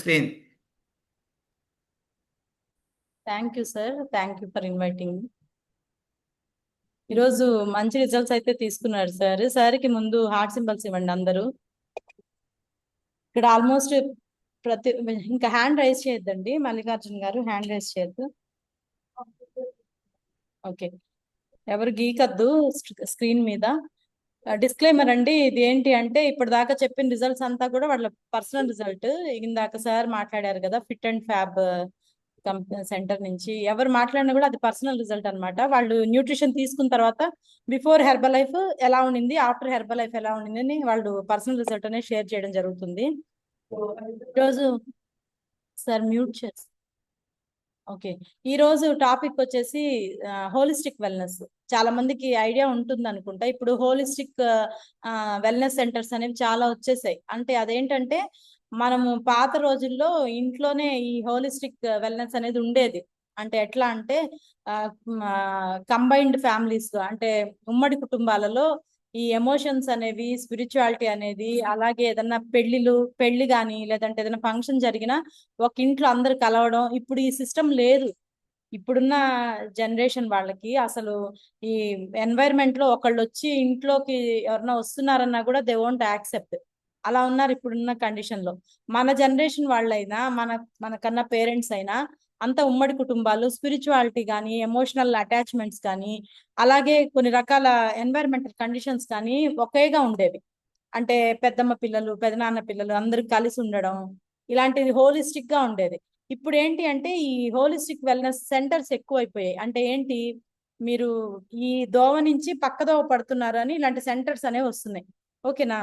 screen. Thank you sir. Thank you for inviting. ఈరోజు మంచి results అయితే తీసుకున్నారు సార్. సార్కి ముందు హార్ట్ సింబల్స్ ఇవ్వండి అందరూ. ఇక్కడ ఆల్మోస్ట్ ప్రతి ఇంకా హ్యాండ్ రైజ్ చేయొద్దండి మల్లికార్జున్ గారు, హ్యాండ్ రైజ్ చేయొద్దు. ఓకే, ఎవరు గీకద్దు స్క్రీన్ మీద. డిస్క్లైమర్ అండి, ఇది ఏంటి అంటే ఇప్పుడు దాకా చెప్పిన రిజల్ట్స్ అంతా కూడా వాళ్ళ పర్సనల్ రిజల్ట్. ఇందాక సార్ మాట్లాడారు కదా ఫిట్ అండ్ ఫ్యాబ్ సెంటర్ నుంచి, ఎవరు మాట్లాడినా కూడా అది పర్సనల్ రిజల్ట్ అన్నమాట. వాళ్ళు న్యూట్రిషన్ తీసుకున్న తర్వాత బిఫోర్ హెర్బల్ లైఫ్ ఎలా ఉండింది, ఆఫ్టర్ హెర్బల్ లైఫ్ ఎలా ఉండింది అని వాళ్ళు పర్సనల్ రిజల్ట్ అనేది షేర్ చేయడం జరుగుతుంది. ఈరోజు సార్ మ్యూట్ చేసి, ఓకే, ఈ రోజు టాపిక్ వచ్చేసి హోలిస్టిక్ వెల్నెస్. చాలా మందికి ఐడియా ఉంటుంది అనుకుంటా. ఇప్పుడు హోలిస్టిక్ వెల్నెస్ సెంటర్స్ అనేవి చాలా వచ్చేసాయి. అంటే అదేంటంటే మనము పాత రోజుల్లో ఇంట్లోనే ఈ హోలిస్టిక్ వెల్నెస్ అనేది ఉండేది. అంటే ఎట్లా అంటే కంబైన్డ్ ఫ్యామిలీస్, అంటే ఉమ్మడి కుటుంబాలలో ఈ ఎమోషన్స్ అనేవి, స్పిరిచువాలిటీ అనేది, అలాగే ఏదన్నా పెళ్లి కానీ లేదంటే ఏదైనా ఫంక్షన్ జరిగినా ఒక ఇంట్లో అందరు కలవడం. ఇప్పుడు ఈ సిస్టమ్ లేదు. ఇప్పుడున్న జనరేషన్ వాళ్ళకి అసలు ఈ ఎన్వైరన్మెంట్ లో ఒకళ్ళు వచ్చి ఇంట్లోకి ఎవరన్నా వస్తున్నారన్నా కూడా దే వోంట్ యాక్సెప్ట్. అలా ఉన్నారు ఇప్పుడున్న కండిషన్ లో. మన జనరేషన్ వాళ్ళైనా మనకన్నా పేరెంట్స్ అయినా అంత ఉమ్మడి కుటుంబాలు, స్పిరిచువాలిటీ కానీ, ఎమోషనల్ అటాచ్మెంట్స్ కానీ, అలాగే కొన్ని రకాల ఎన్వైరన్మెంటల్ కండిషన్స్ కానీ ఒకేగా ఉండేవి. అంటే పెద్దమ్మ పిల్లలు, పెదనాన్న పిల్లలు అందరూ కలిసి ఉండడం, ఇలాంటిది హోలిస్టిక్ గా ఉండేది. ఇప్పుడు ఏంటి అంటే ఈ హోలిస్టిక్ వెల్నెస్ సెంటర్స్ ఎక్కువైపోయాయి. అంటే ఏంటి, మీరు ఈ దోవ నుంచి పక్క దోవ పడుతున్నారు అని ఇలాంటి సెంటర్స్ అనేవి వస్తున్నాయి. ఓకేనా?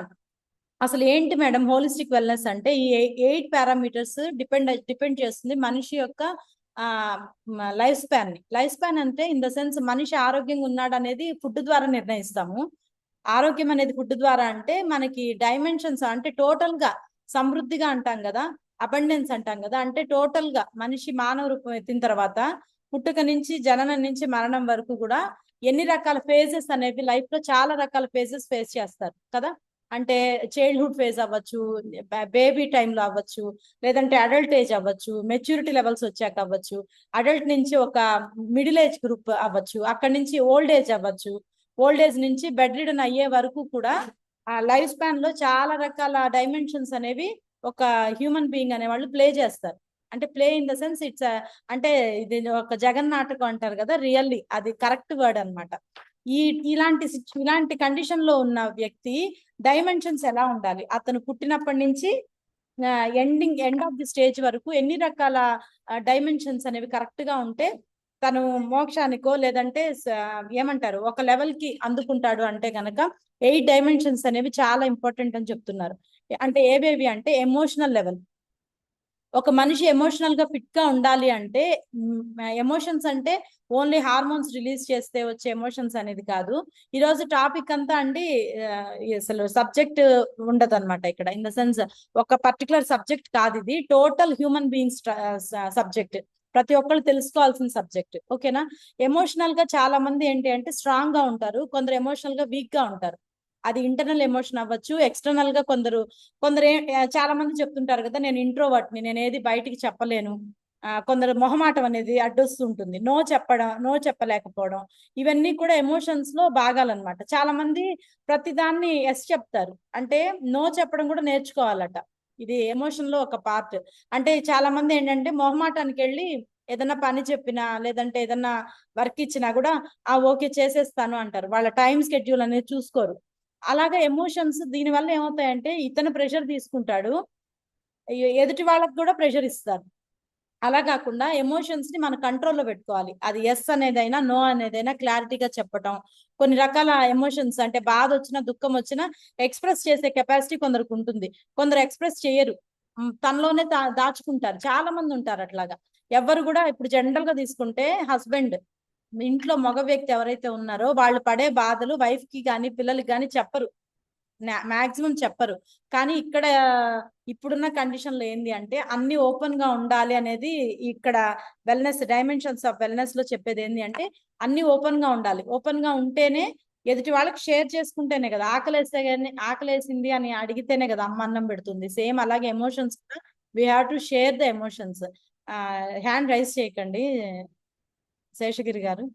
అసలు ఏంటి మేడం హోలిస్టిక్ వెల్నెస్ అంటే, ఈ 8 పారామీటర్స్ డిపెండ్ చేస్తుంది మనిషి యొక్క లైఫ్ స్పాన్ అంటే ఇన్ ద సెన్స్ మనిషి ఆరోగ్యంగా ఉన్నాడు అనేది ఫుడ్ ద్వారా నిర్ణయిస్తాము. ఆరోగ్యం అనేది ఫుడ్ ద్వారా అంటే మనకి డైమెన్షన్స్, అంటే టోటల్ గా సమృద్ధిగా అంటాం కదా, అబండెన్స్ అంటాం కదా, అంటే టోటల్ గా మనిషి మానవ రూపం ఎత్తిన తర్వాత పుట్టుక నుంచి జననం నుంచి మరణం వరకు కూడా ఎన్ని రకాల ఫేజెస్ అనేవి లైఫ్ లో, చాలా రకాల ఫేజెస్ ఫేస్ చేస్తారు కదా. అంటే చైల్డ్హుడ్ ఫేజ్ అవ్వచ్చు, బేబీ టైంలో అవ్వచ్చు, లేదంటే అడల్ట్ ఏజ్ అవ్వచ్చు, మెచ్యూరిటీ లెవెల్స్ వచ్చాక అవ్వచ్చు, అడల్ట్ నుంచి ఒక మిడిల్ ఏజ్ గ్రూప్ అవ్వచ్చు, అక్కడి నుంచి ఓల్డ్ ఏజ్ అవ్వచ్చు, ఓల్డ్ ఏజ్ నుంచి బెడ్ రిడన్ అయ్యే వరకు కూడా ఆ లైఫ్ స్పాన్ లో చాలా రకాల డైమెన్షన్స్ అనేవి ఒక హ్యూమన్ బీయింగ్ అనే వాళ్ళు ప్లే చేస్తారు. అంటే play in the sense it's, అంటే ఇది ఒక జగన్ నాటకం అంటారు కదా, రియల్లీ అది కరెక్ట్ వర్డ్ అనమాట. ఈ ఇలాంటి కండిషన్ లో ఉన్న వ్యక్తి డైమెన్షన్స్ ఎలా ఉండాలి, అతను పుట్టినప్పటి నుంచి ఎండ్ ఆఫ్ ది స్టేజ్ వరకు ఎన్ని రకాల డైమెన్షన్స్ అనేవి కరెక్ట్ గా ఉంటే తను మోక్షానికో లేదంటే ఏమంటారు ఒక లెవెల్ కి అందుకుంటాడు అంటే గనక 8 డైమెన్షన్స్ అనేవి చాలా ఇంపార్టెంట్ అని చెప్తున్నారు. అంటే ఏవేవి అంటే ఎమోషనల్ లెవెల్. ఒక మనిషి ఎమోషనల్ గా ఫిట్ గా ఉండాలి అంటే, ఎమోషన్స్ అంటే ఓన్లీ హార్మోన్స్ రిలీజ్ చేస్తే వచ్చే ఎమోషన్స్ అనేది కాదు. ఈ రోజు టాపిక్ అంతా అండి అసలు సబ్జెక్ట్ ఉండదు అనమాట ఇక్కడ. ఇన్ ద సెన్స్ ఒక పర్టికులర్ సబ్జెక్ట్ కాదు, ఇది టోటల్ హ్యూమన్ బీయింగ్స్ సబ్జెక్ట్, ప్రతి ఒక్కళ్ళు తెలుసుకోవాల్సిన సబ్జెక్ట్. ఓకేనా? ఎమోషనల్ గా చాలా మంది ఏంటి అంటే స్ట్రాంగ్ గా ఉంటారు, కొందరు ఎమోషనల్ గా వీక్ గా ఉంటారు. అది ఇంటర్నల్ ఎమోషన్ అవ్వచ్చు, ఎక్స్టర్నల్ గా కొందరు చాలా మంది చెప్తుంటారు కదా, నేను ఇంట్రోవర్ట్ ని, నేను ఏది బయటికి చెప్పలేను. కొందరు మొహమాటం అనేది అడ్డొస్తుంటుంది, నో చెప్పలేకపోవడం. ఇవన్నీ కూడా ఎమోషన్స్ లో భాగాలన్నమాట. చాలా మంది ప్రతిదాన్ని ఎస్ చెప్తారు, అంటే నో చెప్పడం కూడా నేర్చుకోవాలట. ఇది ఎమోషన్ లో ఒక పార్ట్. అంటే చాలా మంది ఏంటంటే మొహమాటానికి వెళ్ళి ఏదన్నా పని చెప్పినా లేదంటే ఏదన్నా వర్క్ ఇచ్చినా కూడా ఓకే చేసేస్తాను అంటారు. వాళ్ళ టైం స్కెడ్యూల్ అనేది చూసుకోరు. అలాగా ఎమోషన్స్ దీనివల్ల ఏమవుతాయంటే ఇతను ప్రెషర్ తీసుకుంటాడు, ఎదుటి వాళ్ళకి కూడా ప్రెషర్ ఇస్తారు. అలా కాకుండా ఎమోషన్స్ ని మన కంట్రోల్లో పెట్టుకోవాలి. అది ఎస్ అనేదైనా నో అనేదైనా క్లారిటీగా చెప్పటం. కొన్ని రకాల ఎమోషన్స్ అంటే బాధ వచ్చినా దుఃఖం వచ్చినా ఎక్స్ప్రెస్ చేసే కెపాసిటీ కొందరికి ఉంటుంది, కొందరు ఎక్స్ప్రెస్ చేయరు, తనలోనే దాచుకుంటారు. చాలా మంది ఉంటారు అట్లాగా. ఎవరు కూడా ఇప్పుడు జనరల్ గా తీసుకుంటే హస్బెండ్, ఇంట్లో మగ వ్యక్తి ఎవరైతే ఉన్నారో వాళ్ళు పడే బాధలు వైఫ్ కి కానీ పిల్లలకి కానీ చెప్పరు, మాక్సిమం చెప్పరు. కానీ ఇక్కడ ఇప్పుడున్న కండిషన్ లో ఏంది అంటే అన్ని ఓపెన్ గా ఉండాలి అనేది ఇక్కడ వెల్నెస్ డైమెన్షన్స్ ఆఫ్ వెల్నెస్ లో చెప్పేది ఏంటి అంటే అన్ని ఓపెన్ గా ఉండాలి. ఓపెన్ గా ఉంటేనే ఎదుటి వాళ్ళకి షేర్ చేసుకుంటేనే కదా, ఆకలేస్తే కానీ ఆకలేసింది అని అడిగితేనే కదా అమ్మ అన్నం పెడుతుంది. సేమ్ అలాగే ఎమోషన్స్ కూడా we have to share the emotions. Hand raise చేయకండి శేషగిరి గారు.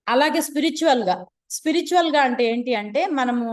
అలాగే స్పిరిచువల్ గా అంటే ఏంటి అంటే మనము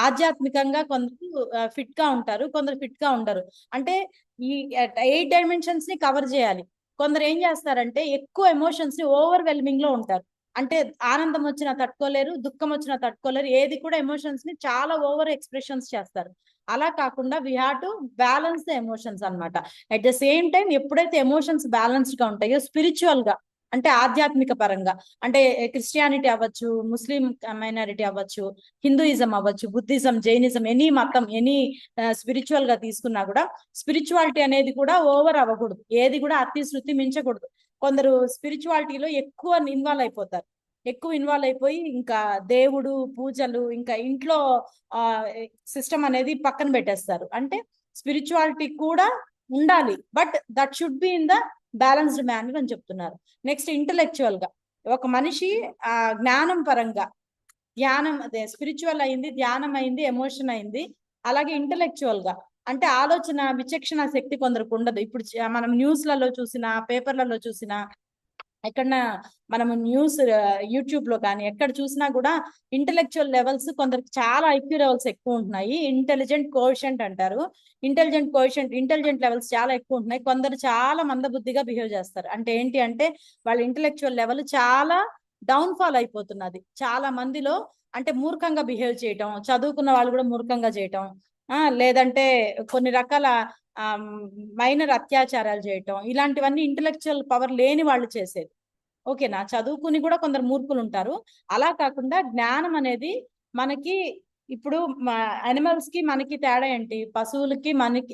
ఆధ్యాత్మికంగా కొందరు ఫిట్ గా ఉంటారు, కొందరు ఫిట్ గా ఉండరు. అంటే ఈ 8 డైమెన్షన్స్ ని కవర్ చేయాలి. కొందరు ఏం చేస్తారంటే ఎక్కువ ఎమోషన్స్ ని ఓవర్వెల్మింగ్ లో ఉంటారు. అంటే ఆనందం వచ్చినా తట్టుకోలేరు, దుఃఖం వచ్చినా తట్టుకోలేరు, ఏది కూడా ఎమోషన్స్ ని చాలా ఓవర్ ఎక్స్ప్రెషన్స్ చేస్తారు. అలా కాకుండా we have to balance the emotions అన్నమాట. అట్ ద సేమ్ టైం ఎప్పుడైతే ఎమోషన్స్ బ్యాలెన్స్డ్ గా ఉంటాయో స్పిరిచువల్ గా అంటే ఆధ్యాత్మిక పరంగా, అంటే క్రిస్టియానిటీ అవ్వచ్చు, ముస్లిం మైనారిటీ అవ్వచ్చు, హిందూయిజం అవ్వచ్చు, బుద్ధిజం, జైనిజం, ఎనీ మతం, ఎనీ స్పిరిచువల్ గా తీసుకున్నా కూడా స్పిరిచువాలిటీ అనేది కూడా ఓవర్ అవ్వకూడదు, ఏది కూడా అతి శృతి మించకూడదు. కొందరు స్పిరిచువాలిటీలో ఎక్కువ ఇన్వాల్వ్ అయిపోయి ఇంకా దేవుడు పూజలు ఇంకా ఇంట్లో సిస్టమ్ అనేది పక్కన పెట్టేస్తారు. అంటే స్పిరిచువాలిటీ కూడా ఉండాలి, but that should be in the balanced manner అని చెప్తున్నారు. నెక్స్ట్ ఇంటలెక్చువల్ గా ఒక మనిషి జ్ఞానం పరంగా, ధ్యానం అదే స్పిరిచువల్ అయింది, ధ్యానం అయింది, ఎమోషన్ అయింది. అలాగే ఇంటలెక్చువల్ గా అంటే ఆలోచన విచక్షణ శక్తి కొందరికి ఉండదు. ఇప్పుడు మనం న్యూస్లలో చూసినా, పేపర్లలో చూసినా, ఎక్కడన్నా మనము న్యూస్ యూట్యూబ్ లో కానీ ఎక్కడ చూసినా కూడా ఇంటెలెక్చువల్ లెవెల్స్ కొందరికి చాలా ఐక్యూ లెవెల్స్ ఎక్కువ ఉంటున్నాయి. ఇంటెలిజెంట్ కోఎఫిషియంట్ అంటారు. ఇంటెలిజెంట్ లెవెల్స్ చాలా ఎక్కువ ఉంటున్నాయి. కొందరు చాలా మందబుద్ధిగా బిహేవ్ చేస్తారు. అంటే ఏంటి అంటే వాళ్ళ ఇంటెలెక్చువల్ లెవెల్ చాలా డౌన్ ఫాల్ అయిపోతున్నది చాలా మందిలో. అంటే మూర్ఖంగా బిహేవ్ చేయటం, చదువుకున్న వాళ్ళు కూడా మూర్ఖంగా చేయటం, లేదంటే కొన్ని రకాల మైనర్ అత్యాచారాలు చేయటం, ఇలాంటివన్నీ ఇంటెలెక్చువల్ పవర్ లేని వాళ్ళు చేసేది. ఓకేనా? చదువుకుని కూడా కొందరు మూర్ఖులు ఉంటారు. అలా కాకుండా జ్ఞానం అనేది మనకి ఇప్పుడు అనిమల్స్ కి మనకి తేడా ఏంటి? పశువులకి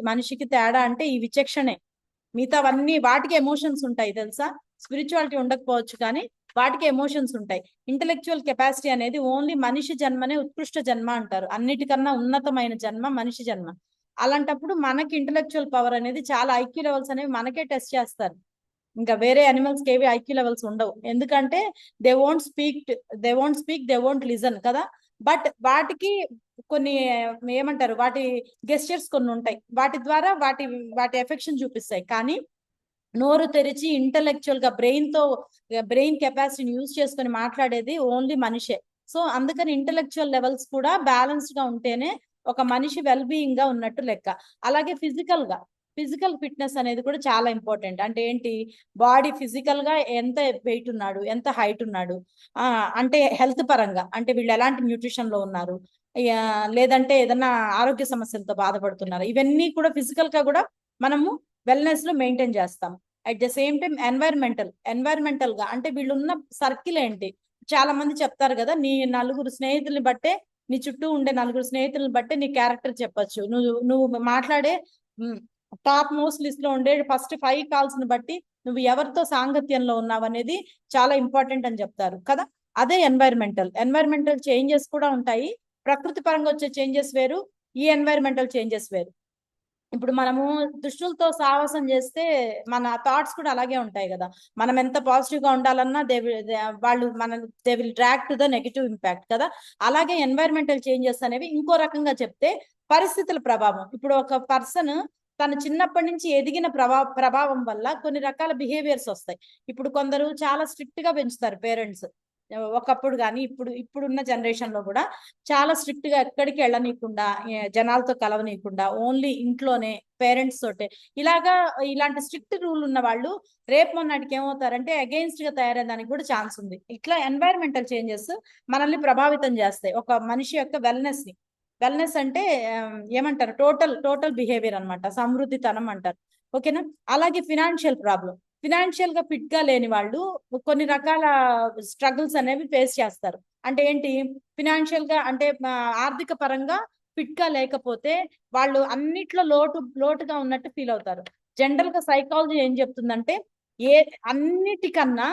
మనిషికి తేడా అంటే ఈ విచక్షణే. మిగతావన్నీ వాటికి ఎమోషన్స్ ఉంటాయి తెలుసా. స్పిరిచువాలిటీ ఉండకపోవచ్చు కానీ వాటికి ఎమోషన్స్ ఉంటాయి. ఇంటెలెక్చువల్ కెపాసిటీ అనేది ఓన్లీ మనిషి జన్మనే ఉత్కృష్ట జన్మ అంటారు. అన్నిటికన్నా ఉన్నతమైన జన్మ మనిషి జన్మ. అలాంటప్పుడు మనకి ఇంటెలెక్చువల్ పవర్ అనేది చాలా ఐక్యూ లెవెల్స్ అనేవి మనకే టెస్ట్ చేస్తారు. ఇంకా వేరే అనిమల్స్ కి ఏవి ఐక్యూ లెవెల్స్ ఉండవు. ఎందుకంటే they won't speak, they won't listen కదా. బట్ వాటికి కొన్ని ఏమంటారు, వాటి గెస్చర్స్ కొన్ని ఉంటాయి, వాటి ద్వారా వాటి ఎఫెక్షన్ చూపిస్తాయి. కానీ నోరు తెరిచి ఇంటెలెక్చువల్ గా బ్రెయిన్ కెపాసిటీని యూజ్ చేసుకొని మాట్లాడేది ఓన్లీ మనిషే. సో అందుకని ఇంటెలెక్చువల్ లెవెల్స్ కూడా బ్యాలెన్స్డ్ గా ఉంటేనే ఒక మనిషి వెల్ బీయింగ్ గా ఉన్నట్టు లెక్క. అలాగే ఫిజికల్ ఫిట్నెస్ అనేది కూడా చాలా ఇంపార్టెంట్. అంటే ఏంటి, బాడీ ఫిజికల్ గా ఎంత వెయిట్ ఉన్నాడు, ఎంత హైట్ ఉన్నాడు, అంటే హెల్త్ పరంగా అంటే వీళ్ళు ఎలాంటి న్యూట్రిషన్ లో ఉన్నారు, లేదంటే ఏదన్నా ఆరోగ్య సమస్యలతో బాధపడుతున్నారు, ఇవన్నీ కూడా ఫిజికల్ గా కూడా మనము వెల్నెస్ లో మెయింటైన్ చేస్తాం. At the same time environmental గా అంటే వీళ్ళున్న సర్కిల్ ఏంటి. చాలా మంది చెప్తారు కదా, నీ నలుగురు స్నేహితుల్ని బట్టే, నీ చుట్టూ ఉండే నలుగురు స్నేహితులను బట్టే నీ క్యారెక్టర్ చెప్పొచ్చు. నువ్వు మాట్లాడే టాప్ మోస్ట్ లిస్ట్ లో ఉండే ఫస్ట్ 5 కాల్స్ ని బట్టి నువ్వు ఎవరితో సాంగత్యంలో ఉన్నావు అనేది చాలా ఇంపార్టెంట్ అని చెప్తారు కదా. అదే ఎన్వైరన్మెంటల్ చేంజెస్ కూడా ఉంటాయి. ప్రకృతి పరంగా వచ్చే చేంజెస్ వేరు, ఈ ఎన్వైరన్మెంటల్ చేంజెస్ వేరు. ఇప్పుడు మనము దుష్టులతో సావాసం చేస్తే మన థాట్స్ కూడా అలాగే ఉంటాయి కదా. మనం ఎంత పాజిటివ్ గా ఉండాలన్నా they will drag to the negative impact కదా. అలాగే ఎన్వైరన్మెంటల్ చేంజెస్ అనేవి ఇంకో రకంగా చెప్తే పరిస్థితుల ప్రభావం. ఇప్పుడు ఒక పర్సన్ తను చిన్నప్పటి నుంచి ఎదిగిన ప్రభావం వల్ల కొన్ని రకాల బిహేవియర్స్ వస్తాయి. ఇప్పుడు కొందరు చాలా స్ట్రిక్ట్ గా పెంచుతారు పేరెంట్స్, ఒకప్పుడు కానీ ఇప్పుడున్న జనరేషన్ లో కూడా చాలా స్ట్రిక్ట్ గా ఎక్కడికి వెళ్ళనీయకుండా, జనాలతో కలవనీయకుండా, ఓన్లీ ఇంట్లోనే పేరెంట్స్ తోటే ఇలాంటి స్ట్రిక్ట్ రూల్ ఉన్న వాళ్ళు రేపు మొన్నటికి ఏమవుతారంటే అగెయిన్స్ట్ గా తయారయ్యేదానికి కూడా ఛాన్స్ ఉంది. ఇట్లా ఎన్వైరన్మెంటల్ చేంజెస్ మనల్ని ప్రభావితం చేస్తాయి ఒక మనిషి యొక్క వెల్నెస్ అంటే ఏమంటారు, టోటల్ బిహేవియర్ అనమాట, సమృద్ధితనం అంటారు. ఓకేనా. అలాగే ఫినాన్షియల్ గా ఫిట్ గా లేని వాళ్ళు కొన్ని రకాల స్ట్రగుల్స్ అనేవి ఫేస్ చేస్తారు. అంటే ఏంటి, ఫినాన్షియల్ గా అంటే ఆర్థిక పరంగా ఫిట్ గా లేకపోతే వాళ్ళు అన్నిట్లో లోటుగా ఉన్నట్టు ఫీల్ అవుతారు. జనరల్ గా సైకాలజీ ఏం చెప్తుందంటే అన్నిటికన్నా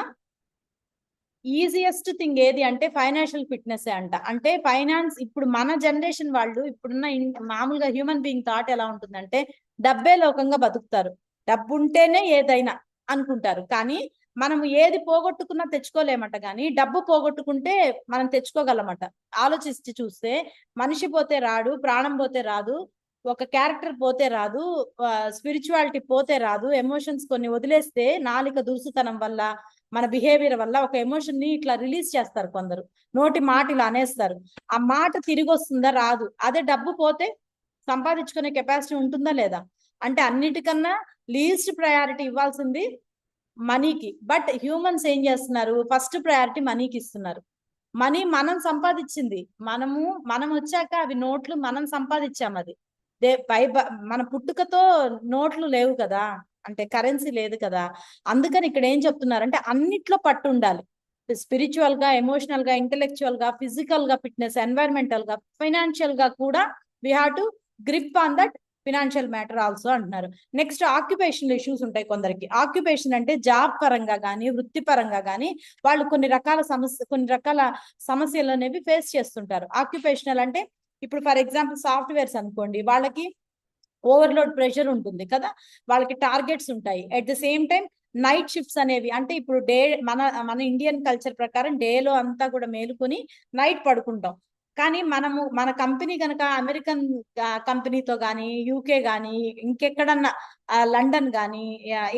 ఈజియెస్ట్ థింగ్ ఏది అంటే ఫైనాన్షియల్ ఫిట్నెస్ అంట. అంటే ఫైనాన్స్ ఇప్పుడు మన జనరేషన్ వాళ్ళు ఇప్పుడున్న మామూలుగా హ్యూమన్ బీయింగ్ థాట్ ఎలా ఉంటుందంటే డబ్బే లోకంగా బతుకుతారు, డబ్బు ఉంటేనే ఏదైనా అనుకుంటారు. కానీ మనం ఏది పోగొట్టుకున్నా తెచ్చుకోలేమట, కానీ డబ్బు పోగొట్టుకుంటే మనం తెచ్చుకోగలమట. ఆలోచించి చూస్తే మనిషి పోతే రాడు, ప్రాణం పోతే రాదు, ఒక క్యారెక్టర్ పోతే రాదు, స్పిరిచువాలిటీ పోతే రాదు, ఎమోషన్స్ కొన్ని వదిలేస్తే నాలిక దురుసుతనం వల్ల మన బిహేవియర్ వల్ల ఒక ఎమోషన్ ని ఇట్లా రిలీజ్ చేస్తారు కొందరు, నోటి మాట ఇలా అనేస్తారు. ఆ మాట తిరిగి వస్తుందా? రాదు. అదే డబ్బు పోతే సంపాదించుకునే కెపాసిటీ ఉంటుందా లేదా? అంటే అన్నిటికన్నా లీస్ట్ ప్రయారిటీ ఇవ్వాల్సింది మనీకి. బట్ హ్యూమన్స్ ఏం చేస్తున్నారు? ఫస్ట్ ప్రయారిటీ మనీకి ఇస్తున్నారు. మనీ మనం సంపాదించింది, మనం వచ్చాక అవి నోట్లు మనం సంపాదించాం. అది మన పుట్టుకతో నోట్లు లేవు కదా, అంటే కరెన్సీ లేదు కదా. అందుకని ఇక్కడ ఏం చెప్తున్నారంటే అన్నిట్లో పట్టు ఉండాలి. స్పిరిచువల్ గా, ఎమోషనల్ గా, ఇంటెలెక్చువల్ గా, ఫిజికల్ గా ఫిట్నెస్, ఎన్వైరన్మెంటల్ గా, ఫైనాన్షియల్ గా కూడా we have to grip on that financial matter also అంటున్నారు. నెక్స్ట్ ఆక్యుపేషనల్ ఇష్యూస్ ఉంటాయి కొందరికి. ఆక్యుపేషన్ అంటే జాబ్ పరంగా కానీ, వృత్తిపరంగా కానీ వాళ్ళు కొన్ని రకాల సమస్యలు అనేవి ఫేస్ చేస్తుంటారు. ఆక్యుపేషనల్ అంటే ఇప్పుడు ఫర్ ఎగ్జాంపుల్ సాఫ్ట్వేర్స్ అనుకోండి, వాళ్ళకి ఓవర్లోడ్ ప్రెషర్ ఉంటుంది కదా, వాళ్ళకి టార్గెట్స్ ఉంటాయి. At the same time night shifts అనేవి, అంటే ఇప్పుడు మన ఇండియన్ కల్చర్ ప్రకారం డేలో అంతా కూడా మేలుకొని నైట్ పడుకుంటాం. కానీ మన కంపెనీ కనుక అమెరికన్ కంపెనీతో కానీ, యూకే కానీ, ఇంకెక్కడన్నా లండన్ కానీ,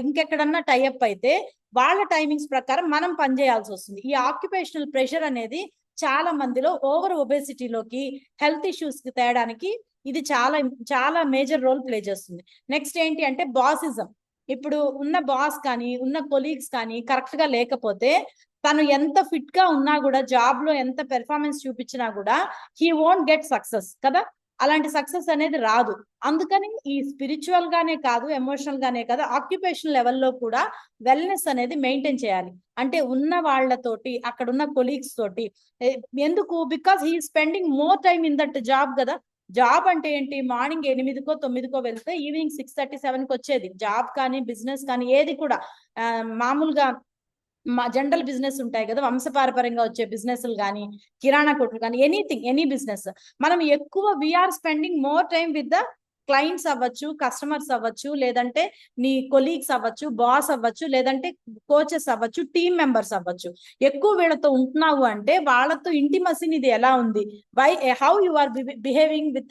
ఇంకెక్కడన్నా టైఅప్ అయితే వాళ్ళ టైమింగ్స్ ప్రకారం మనం పనిచేయాల్సి వస్తుంది. ఈ ఆక్యుపేషనల్ ప్రెషర్ అనేది చాలా మందిలో ఓవర్ ఒబేసిటీలోకి, హెల్త్ ఇష్యూస్ కి తేయడానికి ఇది చాలా చాలా మేజర్ రోల్ ప్లే చేస్తుంది. నెక్స్ట్ ఏంటి అంటే బాసిజం. ఇప్పుడు ఉన్న బాస్ కానీ, ఉన్న కొలీగ్స్ కానీ కరెక్ట్ గా లేకపోతే తను ఎంత ఫిట్ గా ఉన్నా కూడా, జాబ్ లో ఎంత పెర్ఫార్మెన్స్ చూపించినా కూడా హీ వోంట్ గెట్ సక్సెస్ కదా. అలాంటి సక్సెస్ అనేది రాదు. అందుకని ఈ స్పిరిచువల్ గానే కాదు, ఎమోషనల్ గానే కాదు, ఆక్యుపేషనల్ లెవెల్లో కూడా వెల్నెస్ అనేది మెయింటైన్ చేయాలి. అంటే ఉన్న వాళ్ళతోటి, అక్కడ ఉన్న కొలీగ్స్ తోటి ఎందుకు? Because he spending more time in that job కదా. జాబ్ అంటే ఏంటి? మార్నింగ్ 8కో 9కో వెళ్తే ఈవినింగ్ 6:30 7కి వచ్చేది. జాబ్ కానీ, బిజినెస్ కానీ ఏది కూడా మామూలుగా జనరల్ బిజినెస్ ఉంటాయి కదా, వంశపారపర్యంగా వచ్చే బిజినెస్లు కానీ, కిరాణా కొట్లు కానీ, ఎనీ బిజినెస్, మనం ఎక్కువ we are spending more time with the clients అవ్వచ్చు, కస్టమర్స్ అవ్వచ్చు, లేదంటే నీ కొలీగ్స్ అవ్వచ్చు, బాస్ అవ్వచ్చు, లేదంటే కోచెస్ అవ్వచ్చు, టీమ్ మెంబర్స్ అవ్వచ్చు. ఎక్కువ వీళ్ళతో ఉంటున్నావు అంటే వాళ్ళతో ఇంటిమసీ ఇది ఎలా ఉంది, how you are behaving with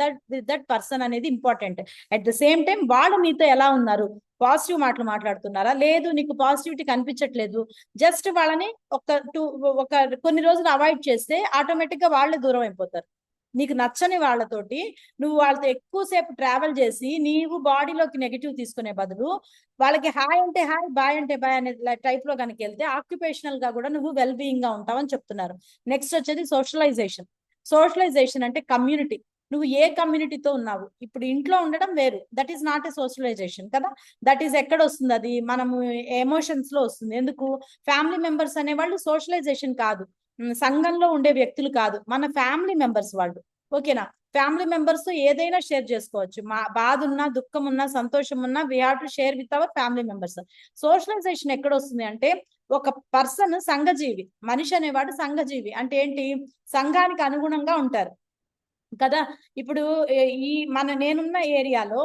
that person అనేది important. At the same time వాళ్ళు నీతో ఎలా ఉన్నారు, పాజిటివ్ మాటలు మాట్లాడుతున్నారా, లేదు నీకు పాజిటివిటీ కనిపించట్లేదు, జస్ట్ వాళ్ళని ఒక కొన్ని రోజులు అవాయిడ్ చేస్తే ఆటోమేటిక్ గా వాళ్ళే దూరం అయిపోతారు. నీకు నచ్చని వాళ్ళతోటి నువ్వు వాళ్ళతో ఎక్కువసేపు ట్రావెల్ చేసి నీవు బాడీలోకి నెగిటివ్ తీసుకునే బదులు వాళ్ళకి హాయ్ అంటే హాయ్, బాయ్ అంటే బాయ్ అనే టైప్ లో కనుక వెళ్తే ఆక్యుపేషనల్ గా కూడా నువ్వు వెల్ బీయింగ్ గా ఉంటావని చెప్తున్నారు. నెక్స్ట్ వచ్చేది సోషలైజేషన్. సోషలైజేషన్ అంటే కమ్యూనిటీ. నువ్వు ఏ కమ్యూనిటీతో ఉన్నావు? ఇప్పుడు ఇంట్లో ఉండడం వేరు, that is not a socialisation కదా. దట్ ఈస్ ఎక్కడ వస్తుంది? అది మనము ఎమోషన్స్ లో వస్తుంది. ఎందుకు? ఫ్యామిలీ మెంబర్స్ అనేవాళ్ళు సోషలైజేషన్ కాదు, సంఘంలో ఉండే వ్యక్తులు కాదు, మన ఫ్యామిలీ మెంబర్స్ వాళ్ళు. ఓకేనా? ఫ్యామిలీ మెంబర్స్ తో ఏదైనా షేర్ చేసుకోవచ్చు. మా బాధ ఉన్నా, దుఃఖం ఉన్నా, సంతోషం ఉన్నా we have to share with our family members. Socialisation ఎక్కడ వస్తుంది అంటే ఒక పర్సన్ సంఘజీవి, మనిషి అనేవాడు సంఘజీవి. అంటే ఏంటి? సంఘానికి అనుగుణంగా ఉంటారు కదా. ఇప్పుడు నేనున్న ఏరియాలో